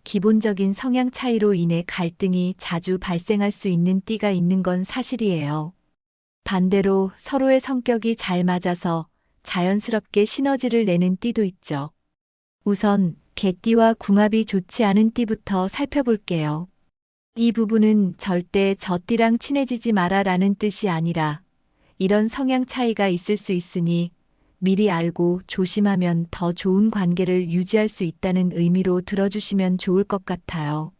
기본적인 성향 차이로 인해 갈등이 자주 발생할 수 있는 띠가 있는 건 사실이에요. 반대로 서로의 성격이 잘 맞아서 자연스럽게 시너지를 내는 띠도 있죠. 우선 개띠와 궁합이 좋지 않은 띠부터 살펴볼게요. 이 부분은 절대 저 띠랑 친해지지 마라라는 뜻이 아니라 이런 성향 차이가 있을 수 있으니 미리 알고 조심하면 더 좋은 관계를 유지할 수 있다는 의미로 들어주시면 좋을 것 같아요.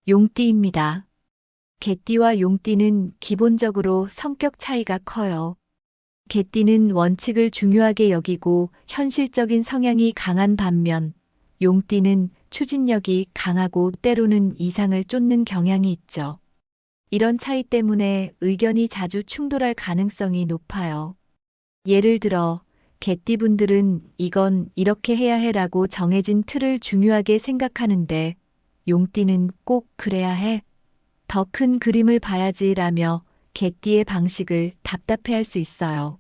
용띠입니다. 개띠와 용띠는 기본적으로 성격 차이가 커요. 개띠는 원칙을 중요하게 여기고 현실적인 성향이 강한 반면 용띠는 추진력이 강하고 때로는 이상을 쫓는 경향이 있죠. 이런 차이 때문에 의견이 자주 충돌할 가능성이 높아요. 예를 들어 개띠분들은 이건 이렇게 해야 해라고 정해진 틀을 중요하게 생각하는데 용띠는 꼭 그래야 해, 더 큰 그림을 봐야지라며 개띠의 방식을 답답해할 수 있어요.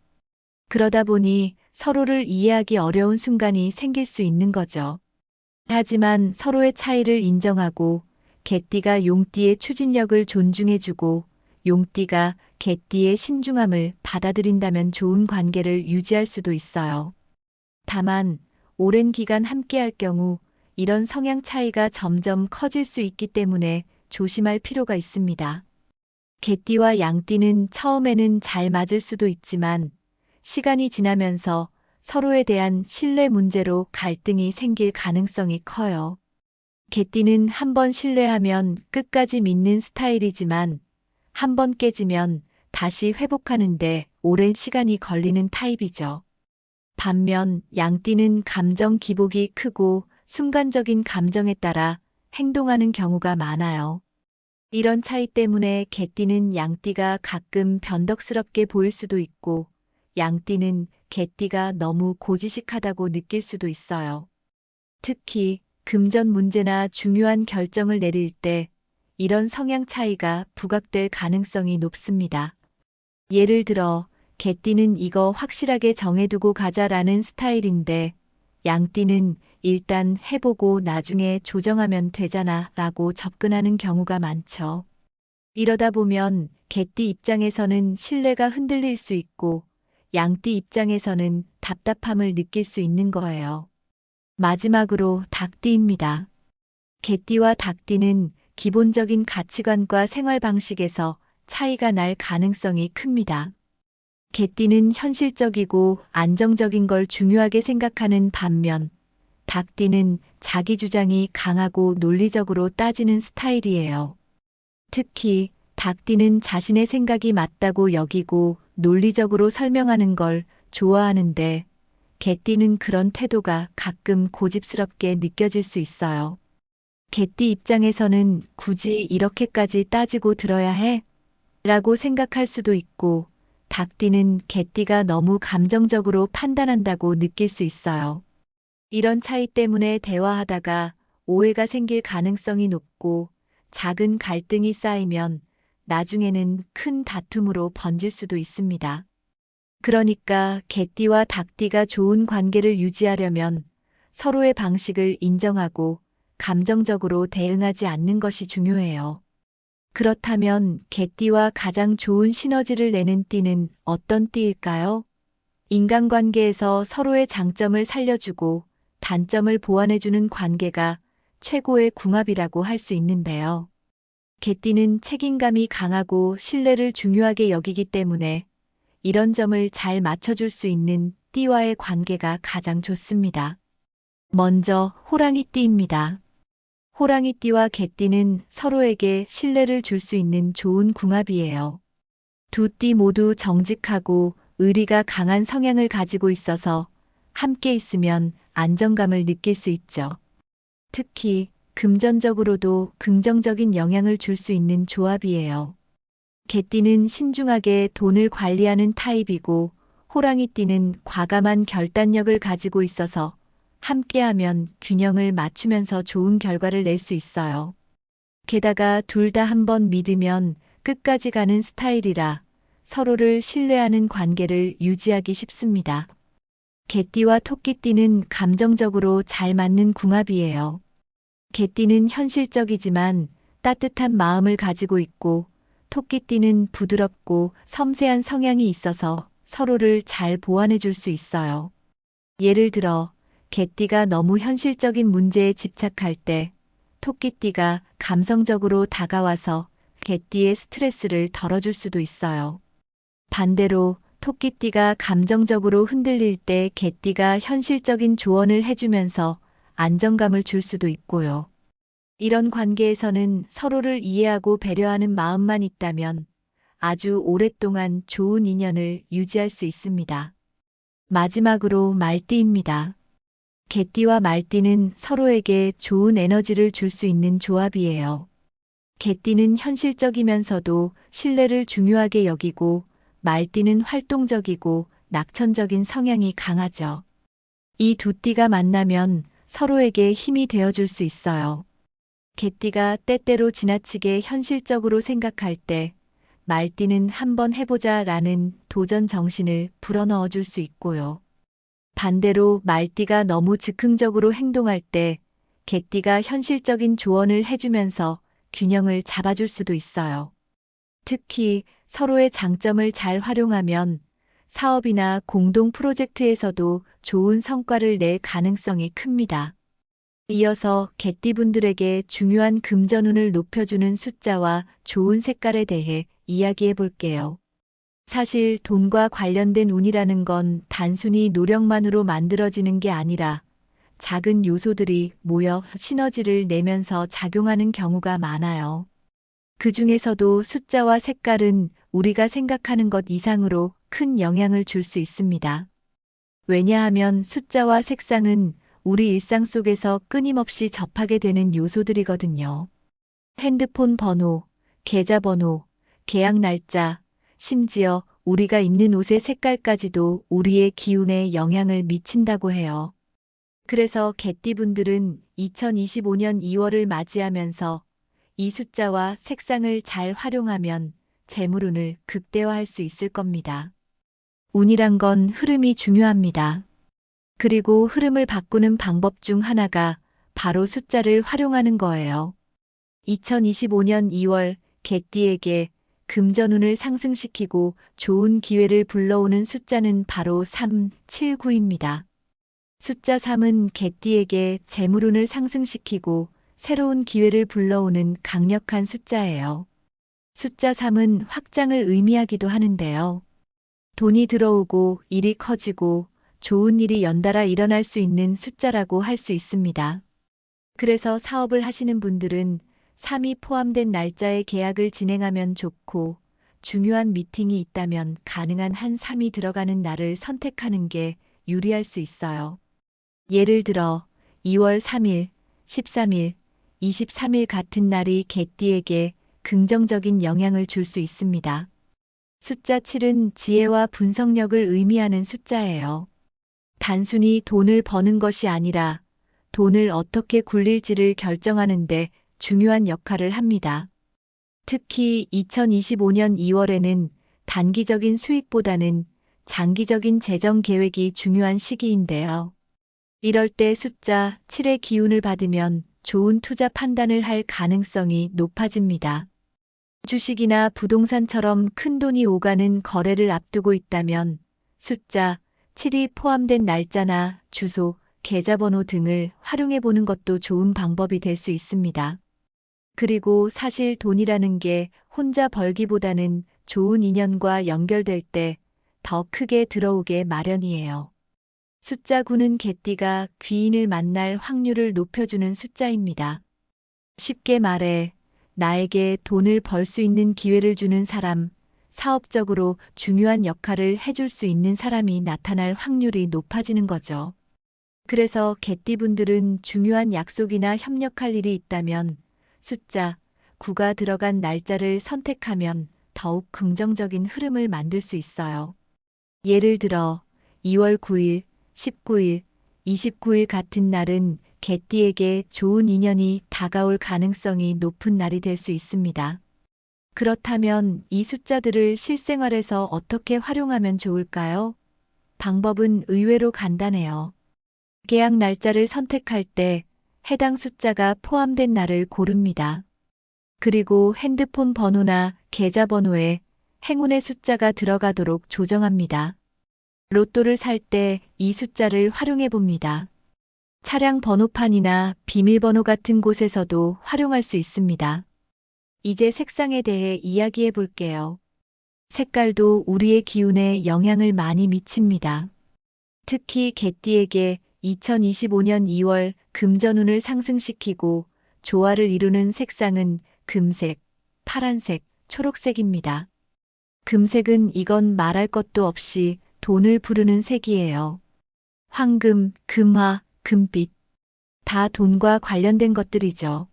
그러다 보니 서로를 이해하기 어려운 순간이 생길 수 있는 거죠. 하지만 서로의 차이를 인정하고 개띠가 용띠의 추진력을 존중해주고 용띠가 개띠의 신중함을 받아들인다면 좋은 관계를 유지할 수도 있어요. 다만 오랜 기간 함께할 경우 이런 성향 차이가 점점 커질 수 있기 때문에 조심할 필요가 있습니다. 개띠와 양띠는 처음에는 잘 맞을 수도 있지만 시간이 지나면서 서로에 대한 신뢰 문제로 갈등이 생길 가능성이 커요. 개띠는 한번 신뢰하면 끝까지 믿는 스타일이지만 한번 깨지면 다시 회복하는데 오랜 시간이 걸리는 타입이죠. 반면 양띠는 감정 기복이 크고 순간적인 감정에 따라 행동하는 경우가 많아요. 이런 차이 때문에 개띠는 양띠가 가끔 변덕스럽게 보일 수도 있고 양띠는 개띠가 너무 고지식하다고 느낄 수도 있어요. 특히 금전 문제나 중요한 결정을 내릴 때 이런 성향 차이가 부각될 가능성이 높습니다. 예를 들어 개띠는 이거 확실하게 정해두고 가자라는 스타일인데 양띠는 일단 해보고 나중에 조정하면 되잖아 라고 접근하는 경우가 많죠. 이러다 보면 개띠 입장에서는 신뢰가 흔들릴 수 있고 양띠 입장에서는 답답함을 느낄 수 있는 거예요. 마지막으로 닭띠입니다. 개띠와 닭띠는 기본적인 가치관과 생활 방식에서 차이가 날 가능성이 큽니다. 개띠는 현실적이고 안정적인 걸 중요하게 생각하는 반면 닭띠는 자기 주장이 강하고 논리적으로 따지는 스타일이에요. 특히 닭띠는 자신의 생각이 맞다고 여기고 논리적으로 설명하는 걸 좋아하는데 개띠는 그런 태도가 가끔 고집스럽게 느껴질 수 있어요. 개띠 입장에서는 굳이 이렇게까지 따지고 들어야 해? 라고 생각할 수도 있고 닭띠는 개띠가 너무 감정적으로 판단한다고 느낄 수 있어요. 이런 차이 때문에 대화하다가 오해가 생길 가능성이 높고 작은 갈등이 쌓이면 나중에는 큰 다툼으로 번질 수도 있습니다. 그러니까 개띠와 닭띠가 좋은 관계를 유지하려면 서로의 방식을 인정하고 감정적으로 대응하지 않는 것이 중요해요. 그렇다면 개띠와 가장 좋은 시너지를 내는 띠는 어떤 띠일까요? 인간관계에서 서로의 장점을 살려주고 단점을 보완해주는 관계가 최고의 궁합이라고 할 수 있는데요. 개띠는 책임감이 강하고 신뢰를 중요하게 여기기 때문에 이런 점을 잘 맞춰줄 수 있는 띠와의 관계가 가장 좋습니다. 먼저 호랑이띠입니다. 호랑이띠와 개띠는 서로에게 신뢰를 줄 수 있는 좋은 궁합이에요. 두 띠 모두 정직하고 의리가 강한 성향을 가지고 있어서 함께 있으면 안정감을 느낄 수 있죠. 특히 금전적으로도 긍정적인 영향을 줄 수 있는 조합이에요. 개띠는 신중하게 돈을 관리하는 타입이고 호랑이띠는 과감한 결단력을 가지고 있어서 함께하면 균형을 맞추면서 좋은 결과를 낼 수 있어요. 게다가 둘 다 한번 믿으면 끝까지 가는 스타일이라 서로를 신뢰하는 관계를 유지하기 쉽습니다. 개띠와 토끼띠는 감정적으로 잘 맞는 궁합이에요. 개띠는 현실적이지만 따뜻한 마음을 가지고 있고 토끼띠는 부드럽고 섬세한 성향이 있어서 서로를 잘 보완해 줄 수 있어요. 예를 들어 개띠가 너무 현실적인 문제에 집착할 때 토끼띠가 감성적으로 다가와서 개띠의 스트레스를 덜어줄 수도 있어요. 반대로 토끼띠가 감정적으로 흔들릴 때 개띠가 현실적인 조언을 해주면서 안정감을 줄 수도 있고요. 이런 관계에서는 서로를 이해하고 배려하는 마음만 있다면 아주 오랫동안 좋은 인연을 유지할 수 있습니다. 마지막으로 말띠입니다. 개띠와 말띠는 서로에게 좋은 에너지를 줄 수 있는 조합이에요. 개띠는 현실적이면서도 신뢰를 중요하게 여기고 말띠는 활동적이고 낙천적인 성향이 강하죠. 이 두 띠가 만나면 서로에게 힘이 되어줄 수 있어요. 개띠가 때때로 지나치게 현실적으로 생각할 때 말띠는 한번 해보자 라는 도전 정신을 불어넣어 줄 수 있고요. 반대로 말띠가 너무 즉흥적으로 행동할 때 개띠가 현실적인 조언을 해주면서 균형을 잡아줄 수도 있어요. 특히 서로의 장점을 잘 활용하면 사업이나 공동 프로젝트에서도 좋은 성과를 낼 가능성이 큽니다. 이어서 개띠분들에게 중요한 금전운을 높여주는 숫자와 좋은 색깔에 대해 이야기해 볼게요. 사실 돈과 관련된 운이라는 건 단순히 노력만으로 만들어지는 게 아니라 작은 요소들이 모여 시너지를 내면서 작용하는 경우가 많아요. 그 중에서도 숫자와 색깔은 우리가 생각하는 것 이상으로 큰 영향을 줄 수 있습니다. 왜냐하면 숫자와 색상은 우리 일상 속에서 끊임없이 접하게 되는 요소들이거든요. 핸드폰 번호, 계좌번호, 계약 날짜, 심지어 우리가 입는 옷의 색깔까지도 우리의 기운에 영향을 미친다고 해요. 그래서 개띠분들은 2025년 2월을 맞이하면서 이 숫자와 색상을 잘 활용하면 재물운을 극대화할 수 있을 겁니다. 운이란 건 흐름이 중요합니다. 그리고 흐름을 바꾸는 방법 중 하나가 바로 숫자를 활용하는 거예요. 2025년 2월 개띠에게 금전운을 상승시키고 좋은 기회를 불러오는 숫자는 바로 3, 7, 9입니다. 숫자 3은 개띠에게 재물운을 상승시키고 새로운 기회를 불러오는 강력한 숫자예요. 숫자 3은 확장을 의미하기도 하는데요. 돈이 들어오고 일이 커지고 좋은 일이 연달아 일어날 수 있는 숫자라고 할 수 있습니다. 그래서 사업을 하시는 분들은 3이 포함된 날짜에 계약을 진행하면 좋고 중요한 미팅이 있다면 가능한 한 3이 들어가는 날을 선택하는 게 유리할 수 있어요. 예를 들어 2월 3일, 13일, 23일 같은 날이 개띠에게 긍정적인 영향을 줄 수 있습니다. 숫자 7은 지혜와 분석력을 의미하는 숫자예요. 단순히 돈을 버는 것이 아니라 돈을 어떻게 굴릴지를 결정하는데 중요한 역할을 합니다. 특히 2025년 2월에는 단기적인 수익보다는 장기적인 재정 계획이 중요한 시기인데요. 이럴 때 숫자 7의 기운을 받으면 좋은 투자 판단을 할 가능성이 높아집니다. 주식이나 부동산처럼 큰돈이 오가는 거래를 앞두고 있다면 숫자 7이 포함된 날짜나 주소, 계좌번호 등을 활용해 보는 것도 좋은 방법이 될 수 있습니다. 그리고 사실 돈이라는 게 혼자 벌기보다는 좋은 인연과 연결될 때 더 크게 들어오게 마련이에요. 숫자 9는 개띠가 귀인을 만날 확률을 높여주는 숫자입니다. 쉽게 말해, 나에게 돈을 벌 수 있는 기회를 주는 사람, 사업적으로 중요한 역할을 해줄 수 있는 사람이 나타날 확률이 높아지는 거죠. 그래서 개띠분들은 중요한 약속이나 협력할 일이 있다면 숫자 9가 들어간 날짜를 선택하면 더욱 긍정적인 흐름을 만들 수 있어요. 예를 들어 2월 9일, 19일, 29일 같은 날은 개띠에게 좋은 인연이 다가올 가능성이 높은 날이 될 수 있습니다. 그렇다면 이 숫자들을 실생활에서 어떻게 활용하면 좋을까요? 방법은 의외로 간단해요. 계약 날짜를 선택할 때 해당 숫자가 포함된 날을 고릅니다. 그리고 핸드폰 번호나 계좌번호에 행운의 숫자가 들어가도록 조정합니다. 로또를 살 때 이 숫자를 활용해 봅니다. 차량 번호판이나 비밀번호 같은 곳에서도 활용할 수 있습니다. 이제 색상에 대해 이야기해 볼게요. 색깔도 우리의 기운에 영향을 많이 미칩니다. 특히 개띠에게 2025년 2월 금전운을 상승시키고 조화를 이루는 색상은 금색, 파란색, 초록색입니다. 금색은 이건 말할 것도 없이 돈을 부르는 색이에요. 황금, 금화, 금빛. 다 돈과 관련된 것들이죠.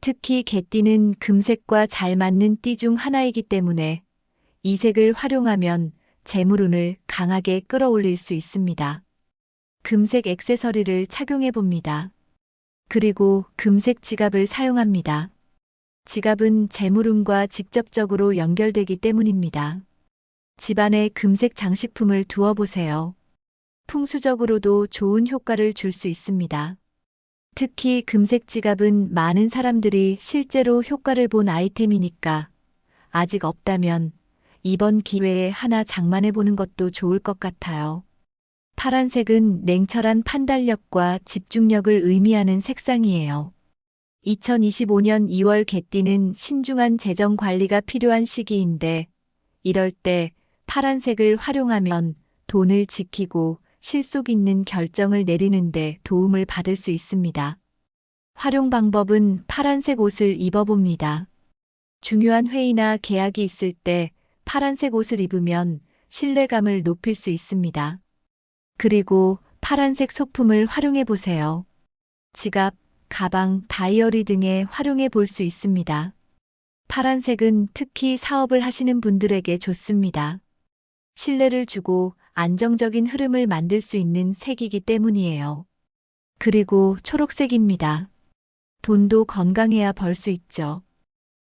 특히 개띠는 금색과 잘 맞는 띠 중 하나이기 때문에 이 색을 활용하면 재물운을 강하게 끌어올릴 수 있습니다. 금색 액세서리를 착용해 봅니다. 그리고 금색 지갑을 사용합니다. 지갑은 재물운과 직접적으로 연결되기 때문입니다. 집안에 금색 장식품을 두어 보세요. 풍수적으로도 좋은 효과를 줄 수 있습니다. 특히 금색 지갑은 많은 사람들이 실제로 효과를 본 아이템이니까 아직 없다면 이번 기회에 하나 장만해 보는 것도 좋을 것 같아요. 파란색은 냉철한 판단력과 집중력을 의미하는 색상이에요. 2025년 2월 개띠는 신중한 재정 관리가 필요한 시기인데 이럴 때 파란색을 활용하면 돈을 지키고 실속 있는 결정을 내리는데 도움을 받을 수 있습니다. 활용 방법은 파란색 옷을 입어봅니다. 중요한 회의나 계약이 있을 때 파란색 옷을 입으면 신뢰감을 높일 수 있습니다. 그리고 파란색 소품을 활용해 보세요. 지갑, 가방, 다이어리 등에 활용해 볼 수 있습니다. 파란색은 특히 사업을 하시는 분들에게 좋습니다. 신뢰를 주고 안정적인 흐름을 만들 수 있는 색이기 때문이에요. 그리고 초록색입니다. 돈도 건강해야 벌 수 있죠.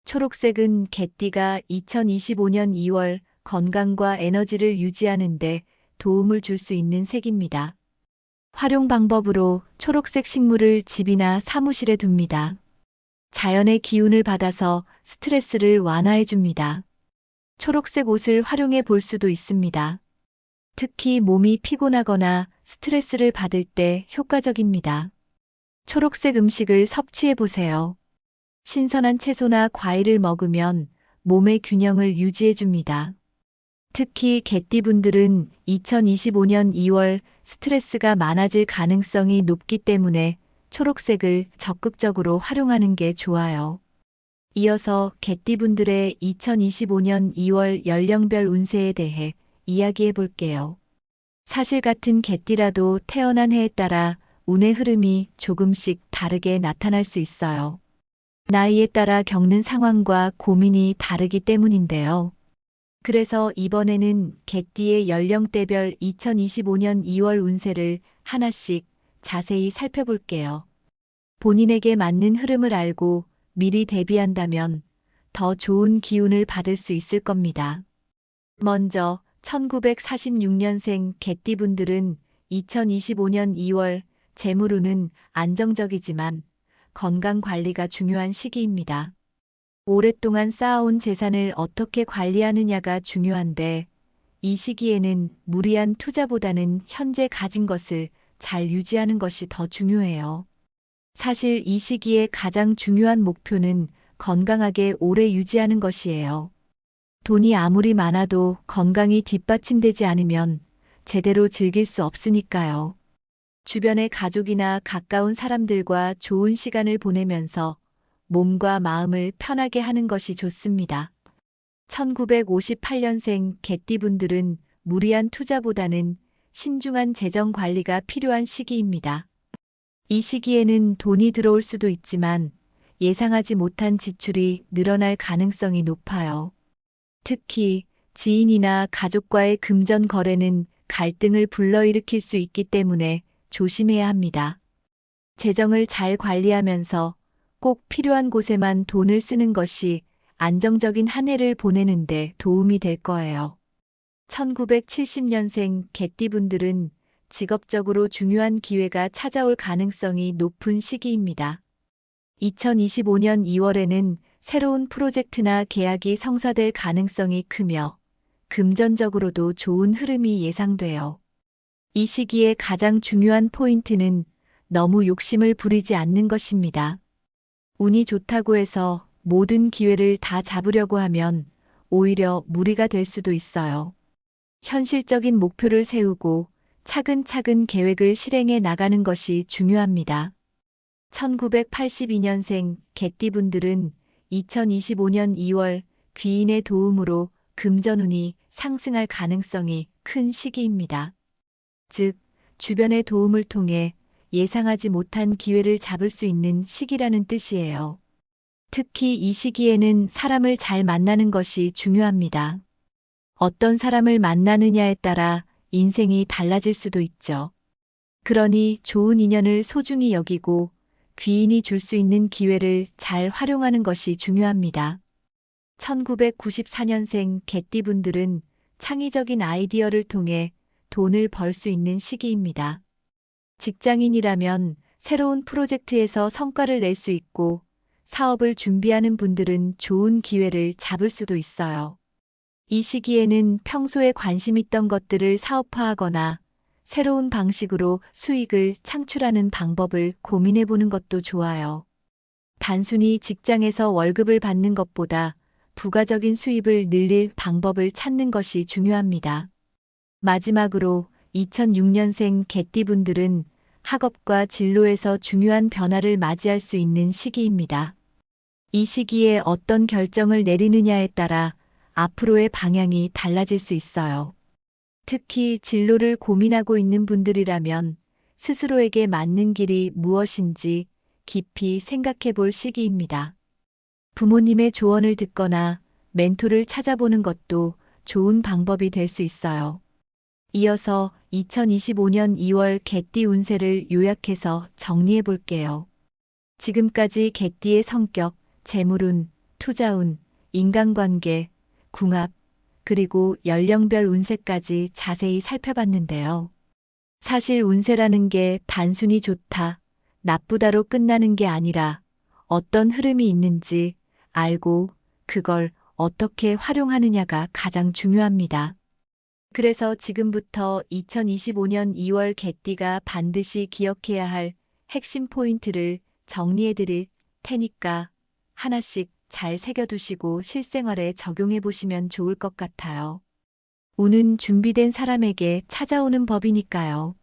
초록색은 개띠가 2025년 2월 건강과 에너지를 유지하는데 도움을 줄 수 있는 색입니다. 활용 방법으로 초록색 식물을 집이나 사무실에 둡니다. 자연의 기운을 받아서 스트레스를 완화해 줍니다. 초록색 옷을 활용해 볼 수도 있습니다. 특히 몸이 피곤하거나 스트레스를 받을 때 효과적입니다. 초록색 음식을 섭취해 보세요. 신선한 채소나 과일을 먹으면 몸의 균형을 유지해 줍니다. 특히 개띠분들은 2025년 2월 스트레스가 많아질 가능성이 높기 때문에 초록색을 적극적으로 활용하는 게 좋아요. 이어서 개띠분들의 2025년 2월 연령별 운세에 대해 이야기해 볼게요. 사실 같은 개띠라도 태어난 해에 따라 운의 흐름이 조금씩 다르게 나타날 수 있어요. 나이에 따라 겪는 상황과 고민이 다르기 때문인데요. 그래서 이번에는 개띠의 연령대별 2025년 2월 운세를 하나씩 자세히 살펴볼게요. 본인에게 맞는 흐름을 알고 미리 대비한다면 더 좋은 기운을 받을 수 있을 겁니다. 먼저 1946년생 개띠분들은 2025년 2월 재물운은 안정적이지만 건강 관리가 중요한 시기입니다. 오랫동안 쌓아온 재산을 어떻게 관리하느냐가 중요한데 이 시기에는 무리한 투자보다는 현재 가진 것을 잘 유지하는 것이 더 중요해요. 사실 이 시기에 가장 중요한 목표는 건강하게 오래 유지하는 것이에요. 돈이 아무리 많아도 건강이 뒷받침되지 않으면 제대로 즐길 수 없으니까요. 주변의 가족이나 가까운 사람들과 좋은 시간을 보내면서 몸과 마음을 편하게 하는 것이 좋습니다. 1958년생 개띠분들은 무리한 투자보다는 신중한 재정 관리가 필요한 시기입니다. 이 시기에는 돈이 들어올 수도 있지만 예상하지 못한 지출이 늘어날 가능성이 높아요. 특히 지인이나 가족과의 금전 거래는 갈등을 불러일으킬 수 있기 때문에 조심해야 합니다. 재정을 잘 관리하면서 꼭 필요한 곳에만 돈을 쓰는 것이 안정적인 한 해를 보내는데 도움이 될 거예요. 1970년생 개띠분들은 직업적으로 중요한 기회가 찾아올 가능성이 높은 시기입니다. 2025년 2월에는 새로운 프로젝트나 계약이 성사될 가능성이 크며 금전적으로도 좋은 흐름이 예상돼요. 이 시기에 가장 중요한 포인트는 너무 욕심을 부리지 않는 것입니다. 운이 좋다고 해서 모든 기회를 다 잡으려고 하면 오히려 무리가 될 수도 있어요. 현실적인 목표를 세우고 차근차근 계획을 실행해 나가는 것이 중요합니다. 1982년생 개띠분들은 2025년 2월 귀인의 도움으로 금전운이 상승할 가능성이 큰 시기입니다. 즉, 주변의 도움을 통해 예상하지 못한 기회를 잡을 수 있는 시기라는 뜻이에요. 특히 이 시기에는 사람을 잘 만나는 것이 중요합니다. 어떤 사람을 만나느냐에 따라 인생이 달라질 수도 있죠. 그러니 좋은 인연을 소중히 여기고 귀인이 줄 수 있는 기회를 잘 활용하는 것이 중요합니다. 1994년생 개띠분들은 창의적인 아이디어를 통해 돈을 벌 수 있는 시기입니다. 직장인이라면 새로운 프로젝트에서 성과를 낼 수 있고 사업을 준비하는 분들은 좋은 기회를 잡을 수도 있어요. 이 시기에는 평소에 관심 있던 것들을 사업화하거나 새로운 방식으로 수익을 창출하는 방법을 고민해 보는 것도 좋아요. 단순히 직장에서 월급을 받는 것보다 부가적인 수입을 늘릴 방법을 찾는 것이 중요합니다. 마지막으로 2006년생 개띠분들은 학업과 진로에서 중요한 변화를 맞이할 수 있는 시기입니다. 이 시기에 어떤 결정을 내리느냐에 따라 앞으로의 방향이 달라질 수 있어요. 특히 진로를 고민하고 있는 분들이라면 스스로에게 맞는 길이 무엇인지 깊이 생각해 볼 시기입니다. 부모님의 조언을 듣거나 멘토를 찾아보는 것도 좋은 방법이 될 수 있어요. 이어서 2025년 2월 개띠 운세를 요약해서 정리해 볼게요. 지금까지 개띠의 성격, 재물운, 투자운, 인간관계, 궁합, 그리고 연령별 운세까지 자세히 살펴봤는데요. 사실 운세라는 게 단순히 좋다, 나쁘다로 끝나는 게 아니라 어떤 흐름이 있는지 알고 그걸 어떻게 활용하느냐가 가장 중요합니다. 그래서 지금부터 2025년 2월 개띠가 반드시 기억해야 할 핵심 포인트를 정리해 드릴 테니까 하나씩 잘 새겨두시고 실생활에 적용해 보시면 좋을 것 같아요. 운은 준비된 사람에게 찾아오는 법이니까요.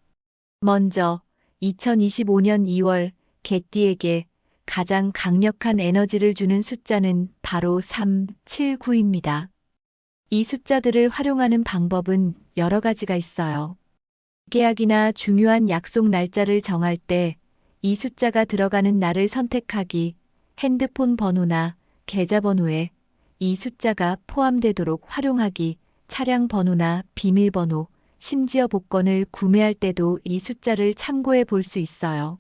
먼저 2025년 2월 개띠에게 가장 강력한 에너지를 주는 숫자는 바로 3, 7, 9입니다. 이 숫자들을 활용하는 방법은 여러 가지가 있어요. 계약이나 중요한 약속 날짜를 정할 때 이 숫자가 들어가는 날을 선택하기, 핸드폰 번호나 계좌번호에 이 숫자가 포함되도록 활용하기, 차량 번호나 비밀번호, 심지어 복권을 구매할 때도 이 숫자를 참고해 볼 수 있어요.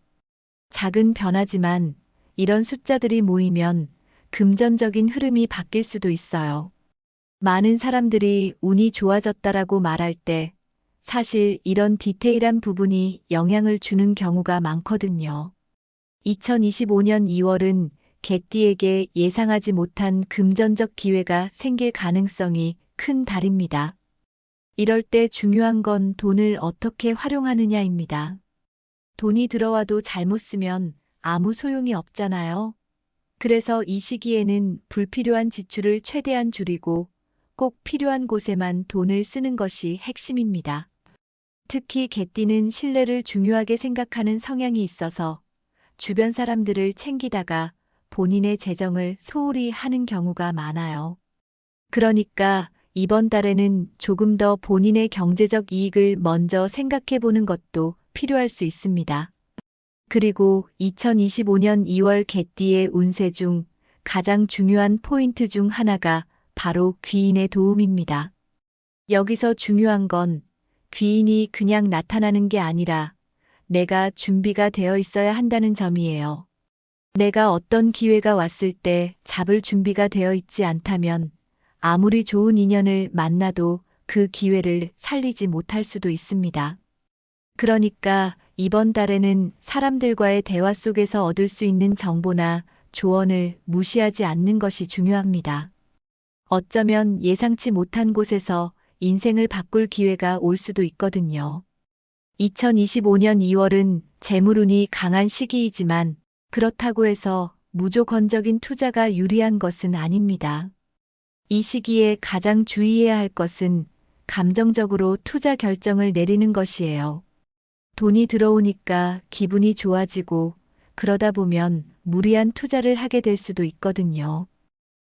작은 변화지만 이런 숫자들이 모이면 금전적인 흐름이 바뀔 수도 있어요. 많은 사람들이 운이 좋아졌다라고 말할 때 사실 이런 디테일한 부분이 영향을 주는 경우가 많거든요. 2025년 2월은 개띠에게 예상하지 못한 금전적 기회가 생길 가능성이 큰 달입니다. 이럴 때 중요한 건 돈을 어떻게 활용하느냐입니다. 돈이 들어와도 잘못 쓰면 아무 소용이 없잖아요. 그래서 이 시기에는 불필요한 지출을 최대한 줄이고 꼭 필요한 곳에만 돈을 쓰는 것이 핵심입니다. 특히 개띠는 신뢰를 중요하게 생각하는 성향이 있어서 주변 사람들을 챙기다가 본인의 재정을 소홀히 하는 경우가 많아요. 그러니까 이번 달에는 조금 더 본인의 경제적 이익을 먼저 생각해 보는 것도 필요할 수 있습니다. 그리고 2025년 2월 개띠의 운세 중 가장 중요한 포인트 중 하나가 바로 귀인의 도움입니다. 여기서 중요한 건 귀인이 그냥 나타나는 게 아니라 내가 준비가 되어 있어야 한다는 점이에요. 내가 어떤 기회가 왔을 때 잡을 준비가 되어 있지 않다면 아무리 좋은 인연을 만나도 그 기회를 살리지 못할 수도 있습니다. 그러니까 이번 달에는 사람들과의 대화 속에서 얻을 수 있는 정보나 조언을 무시하지 않는 것이 중요합니다. 어쩌면 예상치 못한 곳에서 인생을 바꿀 기회가 올 수도 있거든요. 2025년 2월은 재물운이 강한 시기이지만 그렇다고 해서 무조건적인 투자가 유리한 것은 아닙니다. 이 시기에 가장 주의해야 할 것은 감정적으로 투자 결정을 내리는 것이에요. 돈이 들어오니까 기분이 좋아지고 그러다 보면 무리한 투자를 하게 될 수도 있거든요.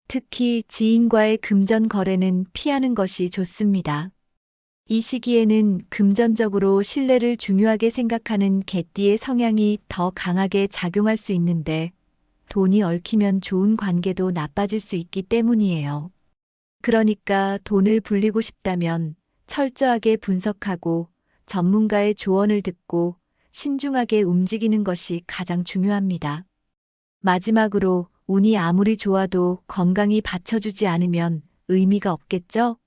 특히 지인과의 금전 거래는 피하는 것이 좋습니다. 이 시기에는 금전적으로 신뢰를 중요하게 생각하는 개띠의 성향이 더 강하게 작용할 수 있는데 돈이 얽히면 좋은 관계도 나빠질 수 있기 때문이에요. 그러니까 돈을 불리고 싶다면 철저하게 분석하고 전문가의 조언을 듣고 신중하게 움직이는 것이 가장 중요합니다. 마지막으로 운이 아무리 좋아도 건강이 받쳐주지 않으면 의미가 없겠죠?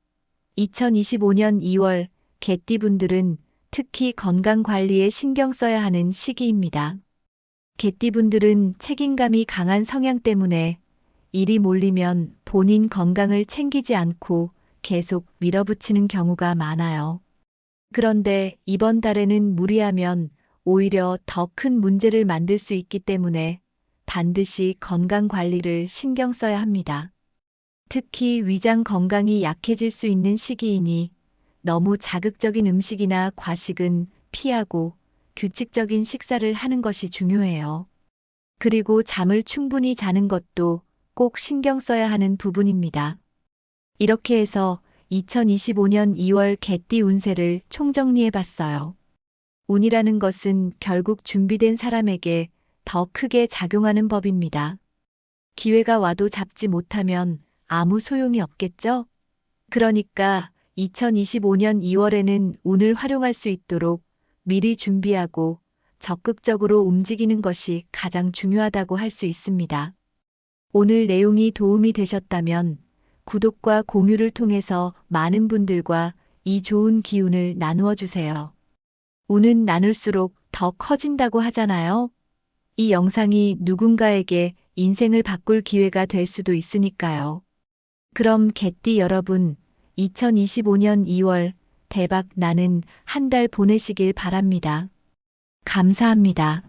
2025년 2월 개띠분들은 특히 건강 관리에 신경 써야 하는 시기입니다. 개띠분들은 책임감이 강한 성향 때문에 일이 몰리면 본인 건강을 챙기지 않고 계속 밀어붙이는 경우가 많아요. 그런데 이번 달에는 무리하면 오히려 더 큰 문제를 만들 수 있기 때문에 반드시 건강 관리를 신경 써야 합니다. 특히 위장 건강이 약해질 수 있는 시기이니 너무 자극적인 음식이나 과식은 피하고 규칙적인 식사를 하는 것이 중요해요. 그리고 잠을 충분히 자는 것도 꼭 신경 써야 하는 부분입니다. 이렇게 해서 2025년 2월 개띠 운세를 총정리해 봤어요. 운이라는 것은 결국 준비된 사람에게 더 크게 작용하는 법입니다. 기회가 와도 잡지 못하면 아무 소용이 없겠죠? 그러니까 2025년 2월에는 운을 활용할 수 있도록 미리 준비하고 적극적으로 움직이는 것이 가장 중요하다고 할 수 있습니다. 오늘 내용이 도움이 되셨다면 구독과 공유를 통해서 많은 분들과 이 좋은 기운을 나누어 주세요. 운은 나눌수록 더 커진다고 하잖아요. 이 영상이 누군가에게 인생을 바꿀 기회가 될 수도 있으니까요. 그럼 개띠 여러분, 2025년 2월 대박 나는 한 달 보내시길 바랍니다. 감사합니다.